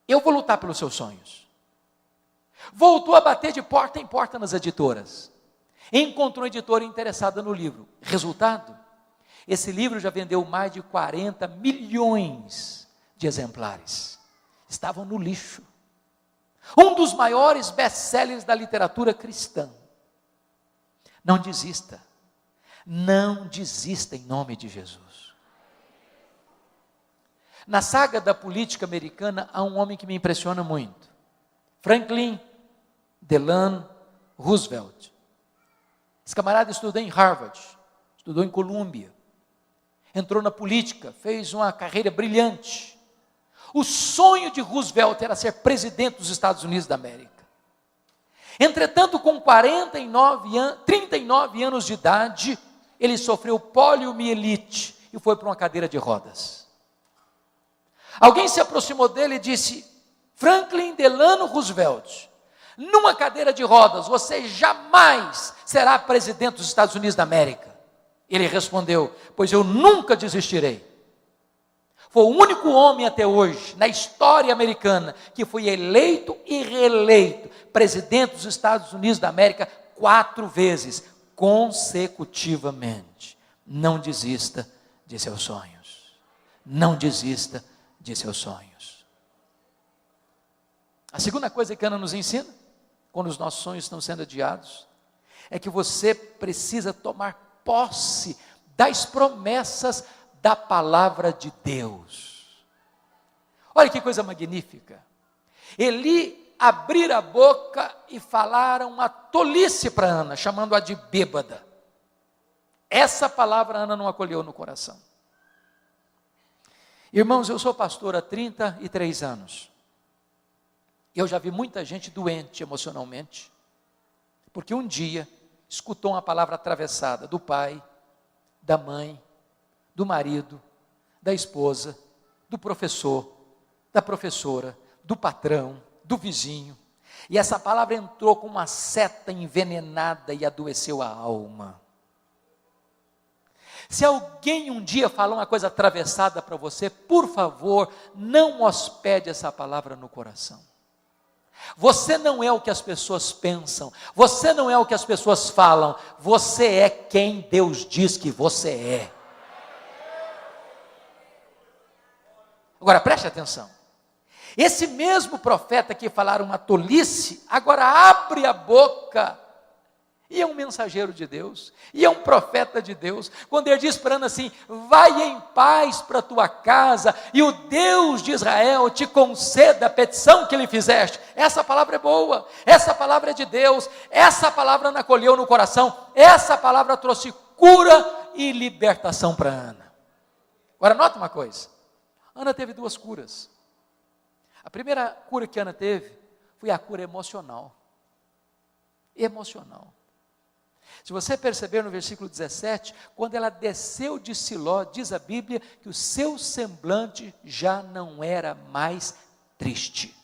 eu vou lutar pelos seus sonhos. Voltou a bater de porta em porta nas editoras, encontrou uma editora interessada no livro. Resultado, esse livro já vendeu mais de 40 milhões de exemplares, estavam no lixo. Um dos maiores best-sellers da literatura cristã. Não desista, não desista em nome de Jesus. Na saga da política americana, há um homem que me impressiona muito, Franklin Delano Roosevelt. Esse camarada estudou em Harvard, estudou em Colômbia, entrou na política, fez uma carreira brilhante. O sonho de Roosevelt era ser presidente dos Estados Unidos da América. Entretanto, com 39 anos de idade, ele sofreu poliomielite e foi para uma cadeira de rodas. Alguém se aproximou dele e disse: Franklin Delano Roosevelt, numa cadeira de rodas, você jamais será presidente dos Estados Unidos da América. Ele respondeu: pois eu nunca desistirei. Foi o único homem até hoje, na história americana, que foi eleito e reeleito presidente dos Estados Unidos da América 4 vezes, consecutivamente. Não desista de seus sonhos. Não desista de seus sonhos. A segunda coisa que Ana nos ensina, quando os nossos sonhos estão sendo adiados, é que você precisa tomar posse das promessas da palavra de Deus. Olha que coisa magnífica. Eli abrir a boca e falar uma tolice para Ana, chamando-a de bêbada. Essa palavra Ana não acolheu no coração. Irmãos, eu sou pastor há 33 anos. Eu já vi muita gente doente emocionalmente, porque um dia escutou uma palavra atravessada do pai, da mãe, do marido, da esposa, do professor, da professora, do patrão, do vizinho. E essa palavra entrou com uma seta envenenada e adoeceu a alma. Se alguém um dia falar uma coisa atravessada para você, por favor, não hospede essa palavra no coração. Você não é o que as pessoas pensam, você não é o que as pessoas falam, você é quem Deus diz que você é. Agora preste atenção, esse mesmo profeta que falaram uma tolice, agora abre a boca, e é um mensageiro de Deus, e é um profeta de Deus, quando ele diz para Ana assim: vai em paz para a tua casa, e o Deus de Israel te conceda a petição que lhe fizeste. Essa palavra é boa, essa palavra é de Deus, essa palavra Ana acolheu no coração, essa palavra trouxe cura e libertação para Ana. Agora nota uma coisa, Ana teve 2 curas. A primeira cura que Ana teve foi a cura emocional. emocional. Se você perceber no versículo 17, quando ela desceu de Siló, diz a Bíblia que o seu semblante já não era mais triste.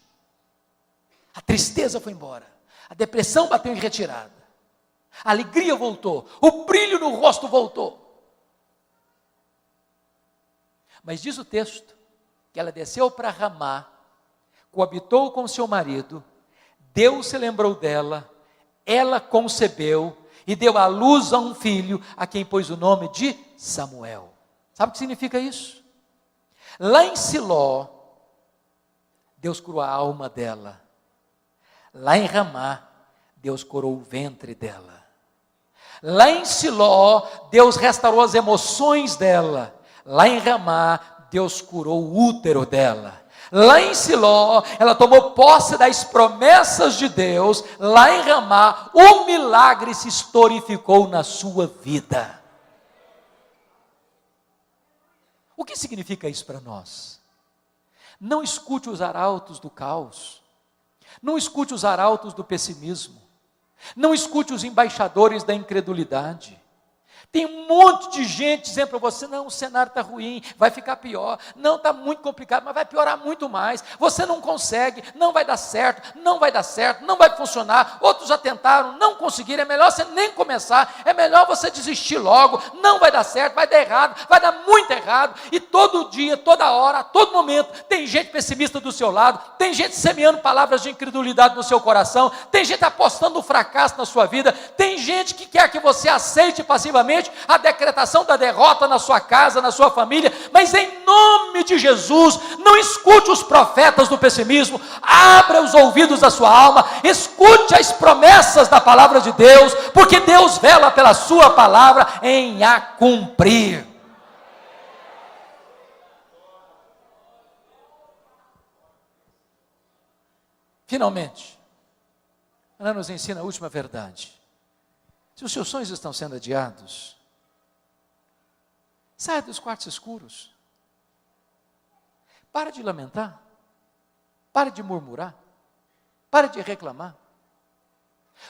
A tristeza foi embora, a depressão bateu em retirada, a alegria voltou, o brilho no rosto voltou. Mas diz o texto que ela desceu para Ramá, coabitou com seu marido, Deus se lembrou dela, ela concebeu e deu à luz a um filho, a quem pôs o nome de Samuel. Sabe o que significa isso? Lá em Siló, Deus curou a alma dela. Lá em Ramá, Deus curou o ventre dela. Lá em Siló, Deus restaurou as emoções dela. Lá em Ramá, Deus curou o útero dela. Lá em Siló, ela tomou posse das promessas de Deus. Lá em Ramá, o milagre se historificou na sua vida. O que significa isso para nós? Não escute os arautos do caos. Não escute os arautos do pessimismo. Não escute os embaixadores da incredulidade. Tem um monte de gente dizendo para você, não, o cenário está ruim, vai ficar pior, não, está muito complicado, mas vai piorar muito mais, você não consegue, não vai dar certo, não vai funcionar, outros já tentaram, não conseguiram, é melhor você nem começar, é melhor você desistir logo, não vai dar certo, vai dar errado, vai dar muito errado, e todo dia, toda hora, a todo momento, tem gente pessimista do seu lado, tem gente semeando palavras de incredulidade no seu coração, tem gente apostando no fracasso na sua vida, tem gente que quer que você aceite passivamente a decretação da derrota na sua casa, na sua família, mas em nome de Jesus, não escute os profetas do pessimismo, abra os ouvidos da sua alma, escute as promessas da palavra de Deus, porque Deus vela pela sua palavra em a cumprir. Finalmente, Ana nos ensina a última verdade. Se os seus sonhos estão sendo adiados, saia dos quartos escuros. Pare de lamentar. Pare de murmurar. Pare de reclamar.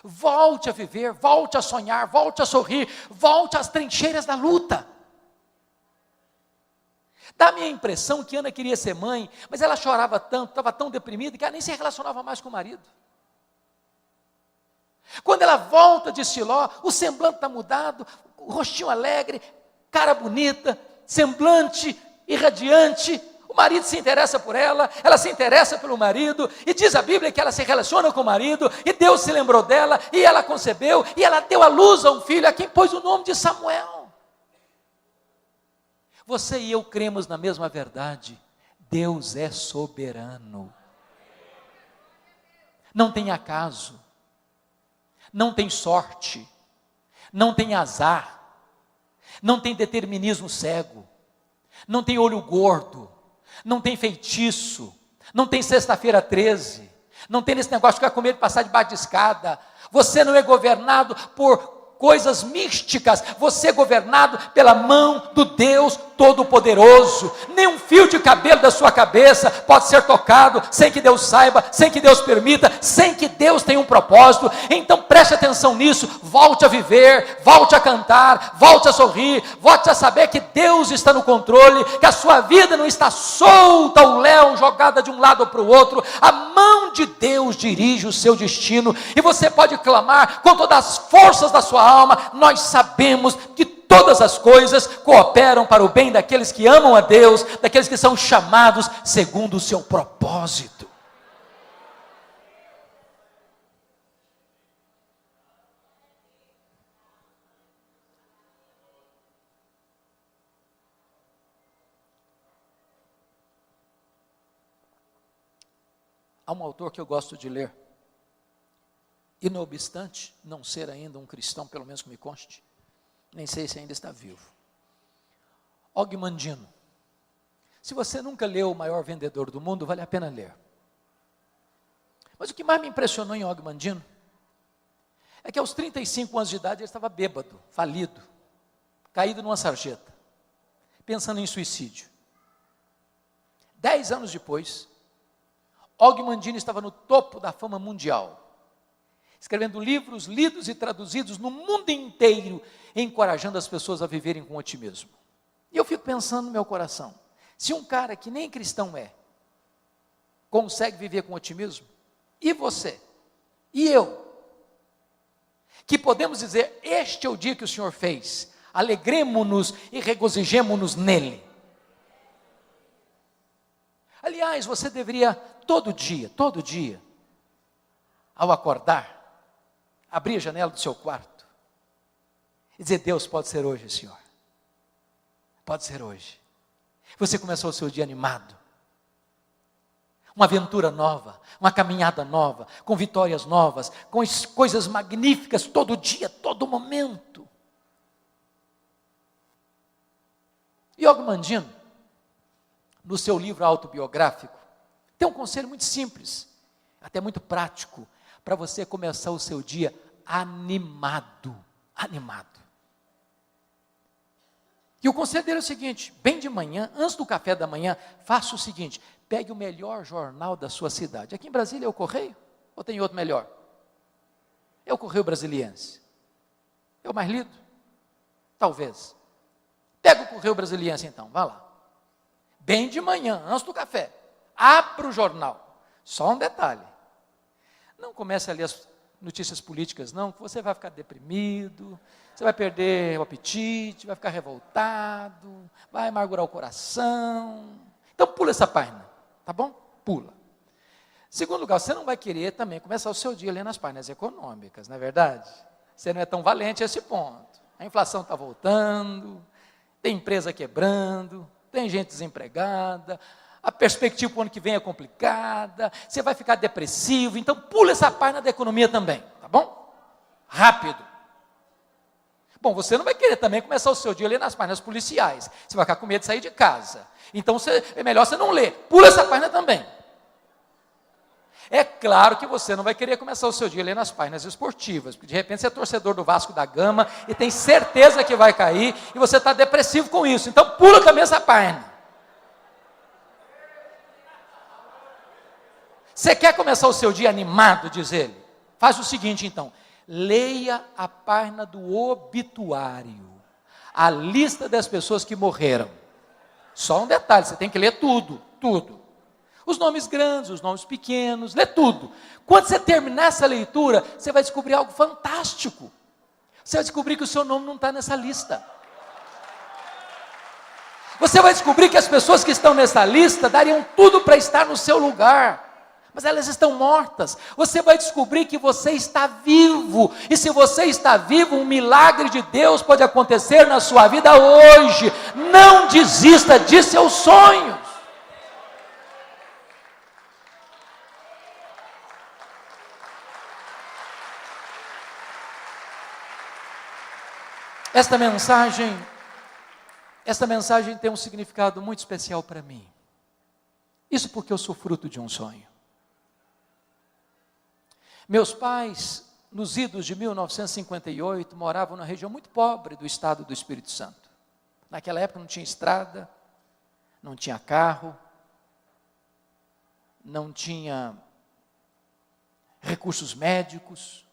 Volte a viver, volte a sonhar, volte a sorrir, volte às trincheiras da luta. Dá a minha impressão que Ana queria ser mãe, mas ela chorava tanto, estava tão deprimida, que ela nem se relacionava mais com o marido. Quando ela volta de Siló, o semblante está mudado, o rostinho alegre, cara bonita, semblante irradiante, o marido se interessa por ela se interessa pelo marido, e diz a Bíblia que ela se relaciona com o marido, e Deus se lembrou dela, e ela concebeu, e ela deu à luz a um filho, a quem pôs o nome de Samuel. Você e eu cremos na mesma verdade, Deus é soberano. Não tem acaso. Não tem sorte, não tem azar, não tem determinismo cego, não tem olho gordo, não tem feitiço, não tem sexta-feira 13, não tem esse negócio de ficar com medo de passar debaixo de escada. Você não é governado por coisas místicas, você é governado pela mão do Deus Todo-Poderoso. Nem um fio de cabelo da sua cabeça pode ser tocado sem que Deus saiba, sem que Deus permita, sem que Deus tenha um propósito. Então preste atenção nisso, volte a viver, volte a cantar, volte a sorrir, volte a saber que Deus está no controle, que a sua vida não está solta ao léu, jogada de um lado para o outro. A mão de Deus dirige o seu destino, e você pode clamar com todas as forças da sua alma: nós sabemos que todas as coisas cooperam para o bem daqueles que amam a Deus, daqueles que são chamados segundo o seu propósito. Há um autor que eu gosto de ler, e não obstante não ser ainda um cristão, pelo menos que me conste, nem sei se ainda está vivo, Og Mandino. Se você nunca leu O Maior Vendedor do Mundo, vale a pena ler. Mas o que mais me impressionou em Og Mandino é que aos 35 anos de idade ele estava bêbado, falido, caído numa sarjeta, pensando em suicídio. 10 anos depois, Og Mandino estava no topo da fama mundial, escrevendo livros lidos e traduzidos no mundo inteiro, encorajando as pessoas a viverem com otimismo. E eu fico pensando no meu coração, se um cara que nem cristão consegue viver com otimismo, e você? E eu? Que podemos dizer, este é o dia que o Senhor fez, alegremo-nos e regozijemo-nos nele. Aliás, você deveria todo dia, ao acordar, abrir a janela do seu quarto e dizer, Deus, pode ser hoje, Senhor. Pode ser hoje. Você começou o seu dia animado. Uma aventura nova, uma caminhada nova, com vitórias novas, com coisas magníficas todo dia, todo momento. Yogi Mandino, no seu livro autobiográfico, tem um conselho muito simples, até muito prático, para você começar o seu dia animado. E o conselho dele é o seguinte, bem de manhã, antes do café da manhã, faça o seguinte, pegue o melhor jornal da sua cidade. Aqui em Brasília é o Correio? Ou tem outro melhor? É o Correio Brasiliense. É o mais lido? Talvez. Pega o Correio Brasiliense então, vá lá. Bem de manhã, antes do café, abra o jornal. Só um detalhe, não comece a ler as notícias políticas não, que você vai ficar deprimido, você vai perder o apetite, vai ficar revoltado, vai amargurar o coração. Então pula essa página, tá bom? Pula. Segundo lugar, você não vai querer também começar o seu dia lendo as páginas econômicas, não é verdade? Você não é tão valente a esse ponto. A inflação está voltando, tem empresa quebrando, tem gente desempregada, a perspectiva para o ano que vem é complicada, você vai ficar depressivo, então pula essa página da economia também, tá bom? Rápido. Bom, você não vai querer também começar o seu dia lendo as páginas policiais, você vai ficar com medo de sair de casa, então é melhor você não ler, pula essa página também. É claro que você não vai querer começar o seu dia lendo as páginas esportivas, porque de repente você é torcedor do Vasco da Gama e tem certeza que vai cair e você está depressivo com isso, então pula também essa página. Você quer começar o seu dia animado, diz ele? Faz o seguinte então, leia a página do obituário, a lista das pessoas que morreram. Só um detalhe, você tem que ler tudo. Os nomes grandes, os nomes pequenos, lê tudo. Quando você terminar essa leitura, você vai descobrir algo fantástico. Você vai descobrir que o seu nome não está nessa lista. Você vai descobrir que as pessoas que estão nessa lista dariam tudo para estar no seu lugar, mas elas estão mortas. Você vai descobrir que você está vivo, e se você está vivo, um milagre de Deus pode acontecer na sua vida hoje. Não desista de seus sonhos. Esta mensagem tem um significado muito especial para mim. Isso porque eu sou fruto de um sonho. Meus pais, nos idos de 1958, moravam numa região muito pobre do estado do Espírito Santo. Naquela época não tinha estrada, não tinha carro, não tinha recursos médicos.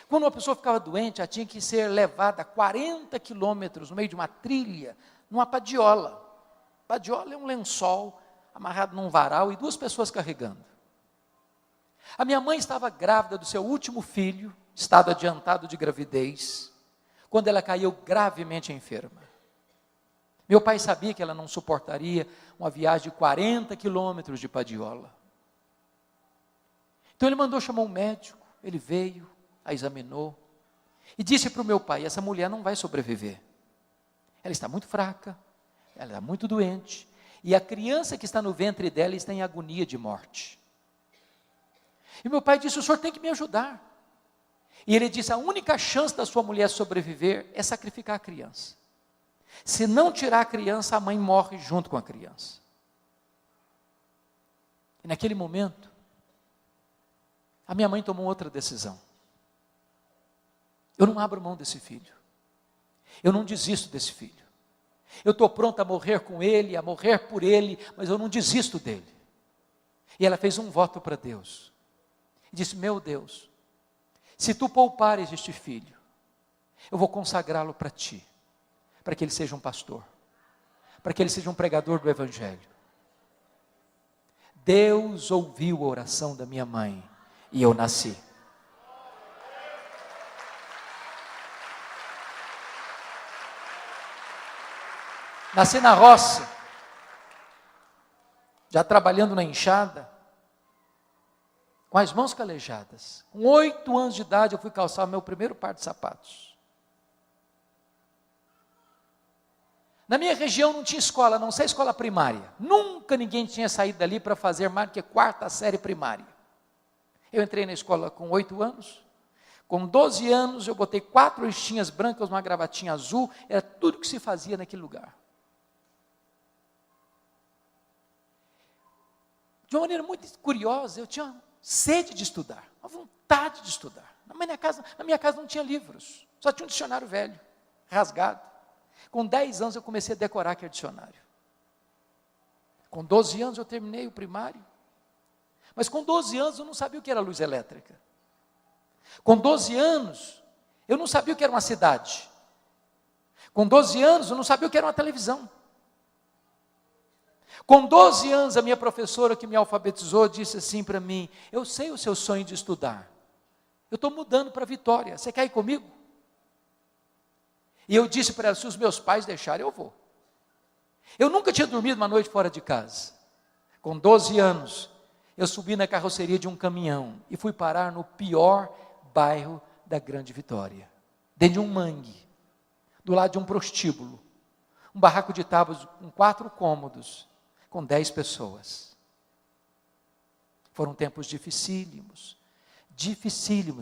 Quando uma pessoa ficava doente, ela tinha que ser levada 40 quilômetros no meio de uma trilha, numa padiola. Padiola é um lençol amarrado num varal e duas pessoas carregando. A minha mãe estava grávida do seu último filho, estado adiantado de gravidez, quando ela caiu gravemente enferma. Meu pai sabia que ela não suportaria uma viagem de 40 quilômetros de padiola. Então ele mandou chamar um médico, ele veio, a examinou e disse para o meu pai, essa mulher não vai sobreviver. Ela está muito fraca, ela está muito doente, e a criança que está no ventre dela está em agonia de morte. E meu pai disse, o senhor tem que me ajudar. E ele disse, a única chance da sua mulher sobreviver é sacrificar a criança. Se não tirar a criança, a mãe morre junto com a criança. E naquele momento, a minha mãe tomou outra decisão. Eu não abro mão desse filho. Eu não desisto desse filho. Eu estou pronto a morrer com ele, a morrer por ele, mas eu não desisto dele. E ela fez um voto para Deus. E disse, meu Deus, Se tu poupares este filho, eu vou consagrá-lo para ti, para que ele seja um pastor, para que ele seja um pregador do Evangelho. Deus ouviu a oração da minha mãe e eu nasci. Nasci na roça, já trabalhando na enxada, com as mãos calejadas. Com 8 anos de idade eu fui calçar meu primeiro par de sapatos. Na minha região não tinha escola, a não ser escola primária. Nunca ninguém tinha saído dali para fazer mais do que 4ª série primária. Eu entrei na escola com 8 anos. Com 12 anos eu botei 4 listinhas brancas, uma gravatinha azul. Era tudo que se fazia naquele lugar. De uma maneira muito curiosa, eu tinha sede de estudar, uma vontade de estudar. Na minha casa não tinha livros, só tinha um dicionário velho, rasgado. Com 10 anos eu comecei a decorar aquele dicionário. Com 12 anos eu terminei o primário. Mas com 12 anos eu não sabia o que era luz elétrica. Com 12 anos eu não sabia o que era uma cidade. Com 12 anos eu não sabia o que era uma televisão. Com 12 anos a minha professora que me alfabetizou disse assim para mim: eu sei o seu sonho de estudar. Eu estou mudando para Vitória, você quer ir comigo? E eu disse para ela: se os meus pais deixarem, eu vou. Eu nunca tinha dormido uma noite fora de casa. Com 12 anos, eu subi na carroceria de um caminhão e fui parar no pior bairro da Grande Vitória, dentro de um mangue, do lado de um prostíbulo, um barraco de tábuas com 4 cômodos, com 10 pessoas. Foram tempos dificílimos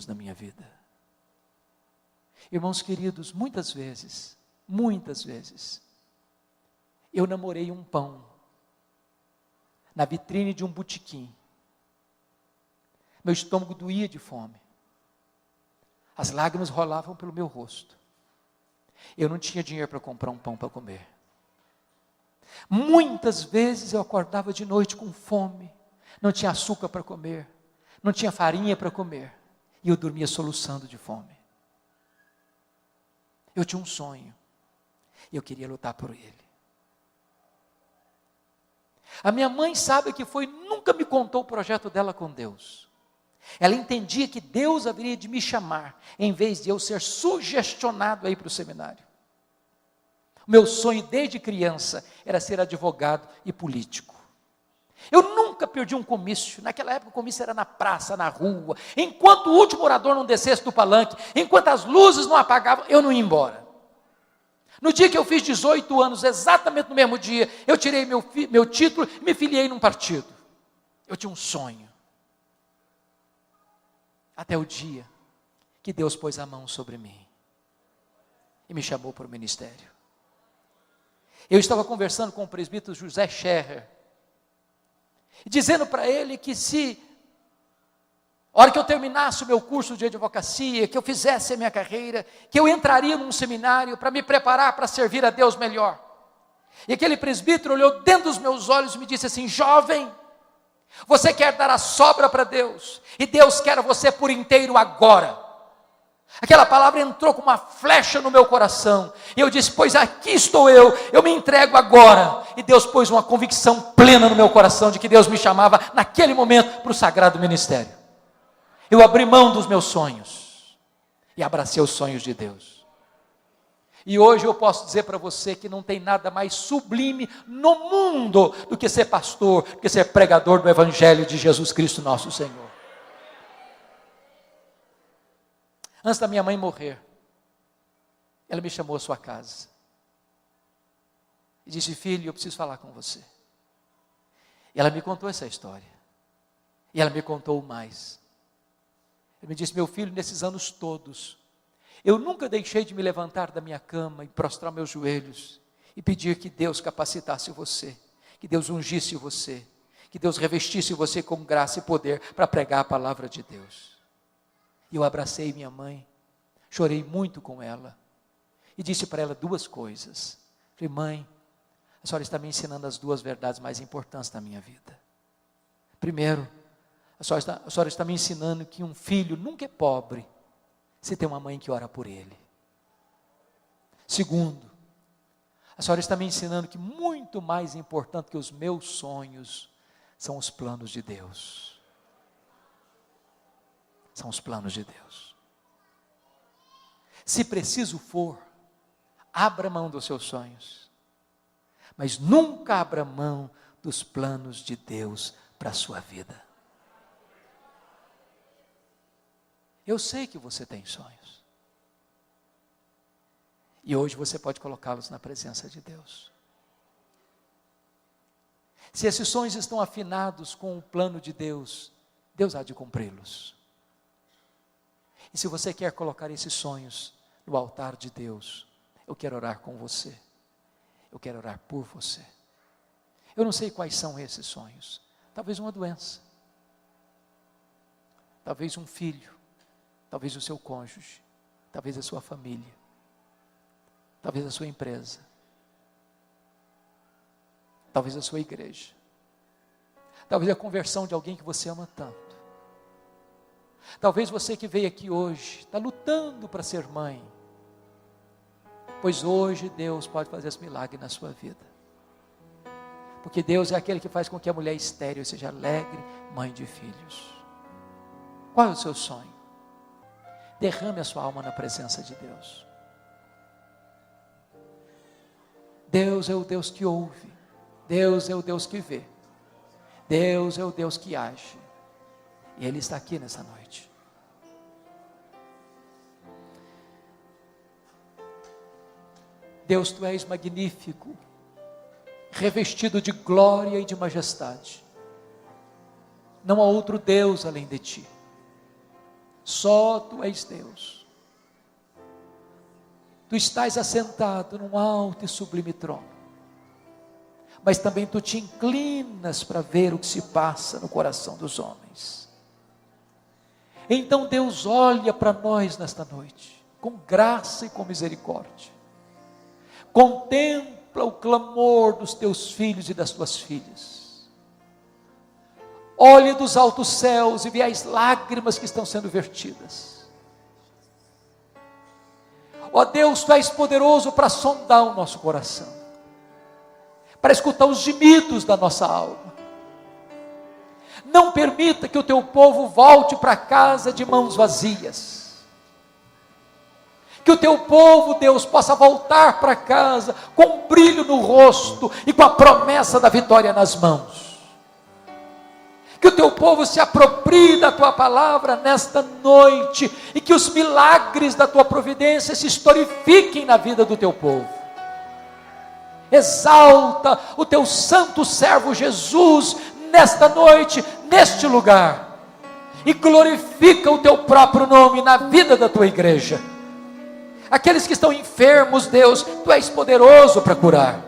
na minha vida. Irmãos queridos, muitas vezes, eu namorei um pão na vitrine de um botequim. Meu estômago doía de fome. As lágrimas rolavam pelo meu rosto. Eu não tinha dinheiro para comprar um pão para comer. Muitas vezes eu acordava de noite com fome, não tinha açúcar para comer, não tinha farinha para comer, e eu dormia soluçando de fome. Eu tinha um sonho, e eu queria lutar por ele. A minha mãe sabe que nunca me contou o projeto dela com Deus. Ela entendia que Deus haveria de me chamar, em vez de eu ser sugestionado a ir para o seminário. Meu sonho desde criança era ser advogado e político. Eu nunca perdi um comício. Naquela época o comício era na praça, na rua. Enquanto o último orador não descesse do palanque, enquanto as luzes não apagavam, eu não ia embora. No dia que eu fiz 18 anos, exatamente no mesmo dia, eu tirei meu título e me filiei num partido. Eu tinha um sonho. Até o dia que Deus pôs a mão sobre mim e me chamou para o ministério. Eu estava conversando com o presbítero José Scherrer, dizendo para ele que a hora que eu terminasse o meu curso de advocacia, que eu fizesse a minha carreira, que eu entraria num seminário para me preparar para servir a Deus melhor. E aquele presbítero olhou dentro dos meus olhos e me disse assim: jovem, você quer dar a sobra para Deus, e Deus quer você por inteiro agora. Aquela palavra entrou com uma flecha no meu coração, e eu disse: pois aqui estou eu me entrego agora. E Deus pôs uma convicção plena no meu coração de que Deus me chamava naquele momento para o sagrado ministério. Eu abri mão dos meus sonhos e abracei os sonhos de Deus. E hoje eu posso dizer para você que não tem nada mais sublime no mundo do que ser pastor, do que ser pregador do Evangelho de Jesus Cristo nosso Senhor. Antes da minha mãe morrer, ela me chamou à sua casa e disse: filho, eu preciso falar com você. E ela me contou essa história, e ela me contou mais. Ela me disse: meu filho, nesses anos todos, eu nunca deixei de me levantar da minha cama e prostrar meus joelhos e pedir que Deus capacitasse você, que Deus ungisse você, que Deus revestisse você com graça e poder para pregar a palavra de Deus. E eu abracei minha mãe, chorei muito com ela, e disse para ela 2 coisas. Falei: mãe, a senhora está me ensinando as 2 verdades mais importantes da minha vida. Primeiro, a senhora está me ensinando que um filho nunca é pobre, se tem uma mãe que ora por ele. Segundo, a senhora está me ensinando que muito mais importante que os meus sonhos são os planos de Deus. São os planos de Deus. Se preciso for, abra mão dos seus sonhos, mas nunca abra mão dos planos de Deus para a sua vida. Eu sei que você tem sonhos. E hoje você pode colocá-los na presença de Deus. Se esses sonhos estão afinados com o plano de Deus, Deus há de cumpri-los. E se você quer colocar esses sonhos no altar de Deus, eu quero orar com você. Eu quero orar por você. Eu não sei quais são esses sonhos. Talvez uma doença. Talvez um filho. Talvez o seu cônjuge. Talvez a sua família. Talvez a sua empresa. Talvez a sua igreja. Talvez a conversão de alguém que você ama tanto. Talvez você que veio aqui hoje, está lutando para ser mãe. Pois hoje Deus pode fazer esse milagre na sua vida. Porque Deus é aquele que faz com que a mulher estéril seja alegre, mãe de filhos. Qual é o seu sonho? Derrame a sua alma na presença de Deus. Deus é o Deus que ouve. Deus é o Deus que vê. Deus é o Deus que age. E Ele está aqui nessa noite. Deus, Tu és magnífico, revestido de glória e de majestade. Não há outro Deus além de Ti. Só Tu és Deus. Tu estás assentado num alto e sublime trono. Mas também Tu te inclinas para ver o que se passa no coração dos homens. Então Deus olha para nós nesta noite, com graça e com misericórdia. Contempla o clamor dos Teus filhos e das Tuas filhas. Olhe dos altos céus e vê as lágrimas que estão sendo vertidas. Ó Deus, Tu és poderoso para sondar o nosso coração, para escutar os gemidos da nossa alma. Não permita que o Teu povo volte para casa de mãos vazias. Que o Teu povo, Deus, possa voltar para casa com um brilho no rosto e com a promessa da vitória nas mãos. Que o Teu povo se aproprie da Tua palavra nesta noite e que os milagres da Tua providência se historifiquem na vida do Teu povo. Exalta o Teu santo servo Jesus nesta noite, neste lugar, e glorifica o Teu próprio nome na vida da Tua igreja. Aqueles que estão enfermos, Deus, Tu és poderoso para curar.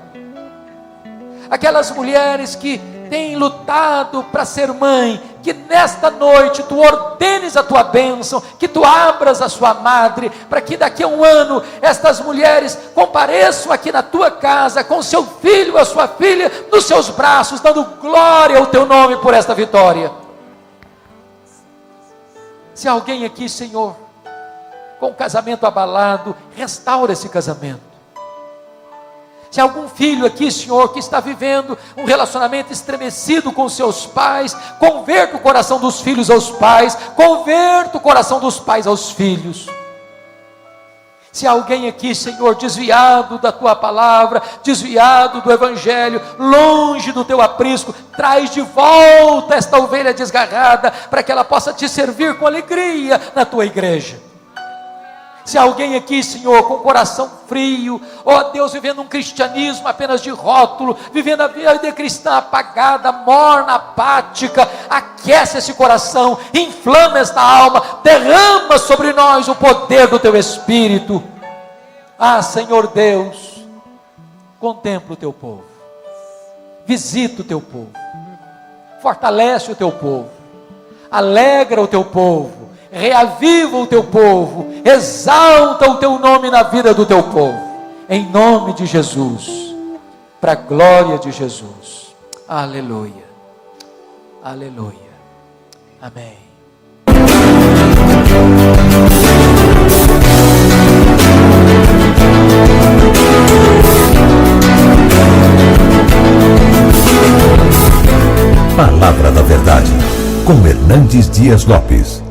Aquelas mulheres que têm lutado para ser mãe, que nesta noite Tu ordenes a Tua bênção, que Tu abras a sua madre, para que daqui a um ano, estas mulheres compareçam aqui na Tua casa, com seu filho ou a sua filha, nos seus braços, dando glória ao Teu nome por esta vitória. Se alguém aqui, Senhor, com o casamento abalado, restaura esse casamento. Se algum filho aqui, Senhor, que está vivendo um relacionamento estremecido com seus pais, converta o coração dos filhos aos pais, converta o coração dos pais aos filhos. Se alguém aqui, Senhor, desviado da Tua palavra, desviado do Evangelho, longe do Teu aprisco, traz de volta esta ovelha desgarrada, para que ela possa Te servir com alegria na Tua igreja. Se alguém aqui, Senhor, com o coração frio, ó Deus, vivendo um cristianismo apenas de rótulo, vivendo a vida cristã apagada, morna, apática, aquece esse coração, inflama esta alma, derrama sobre nós o poder do Teu Espírito. Ah, Senhor Deus, contempla o Teu povo, visita o Teu povo, fortalece o Teu povo, alegra o Teu povo, reaviva o Teu povo, exalta o Teu nome na vida do Teu povo, em nome de Jesus, para a glória de Jesus. Aleluia, aleluia, amém. com Hernandes Dias Lopes.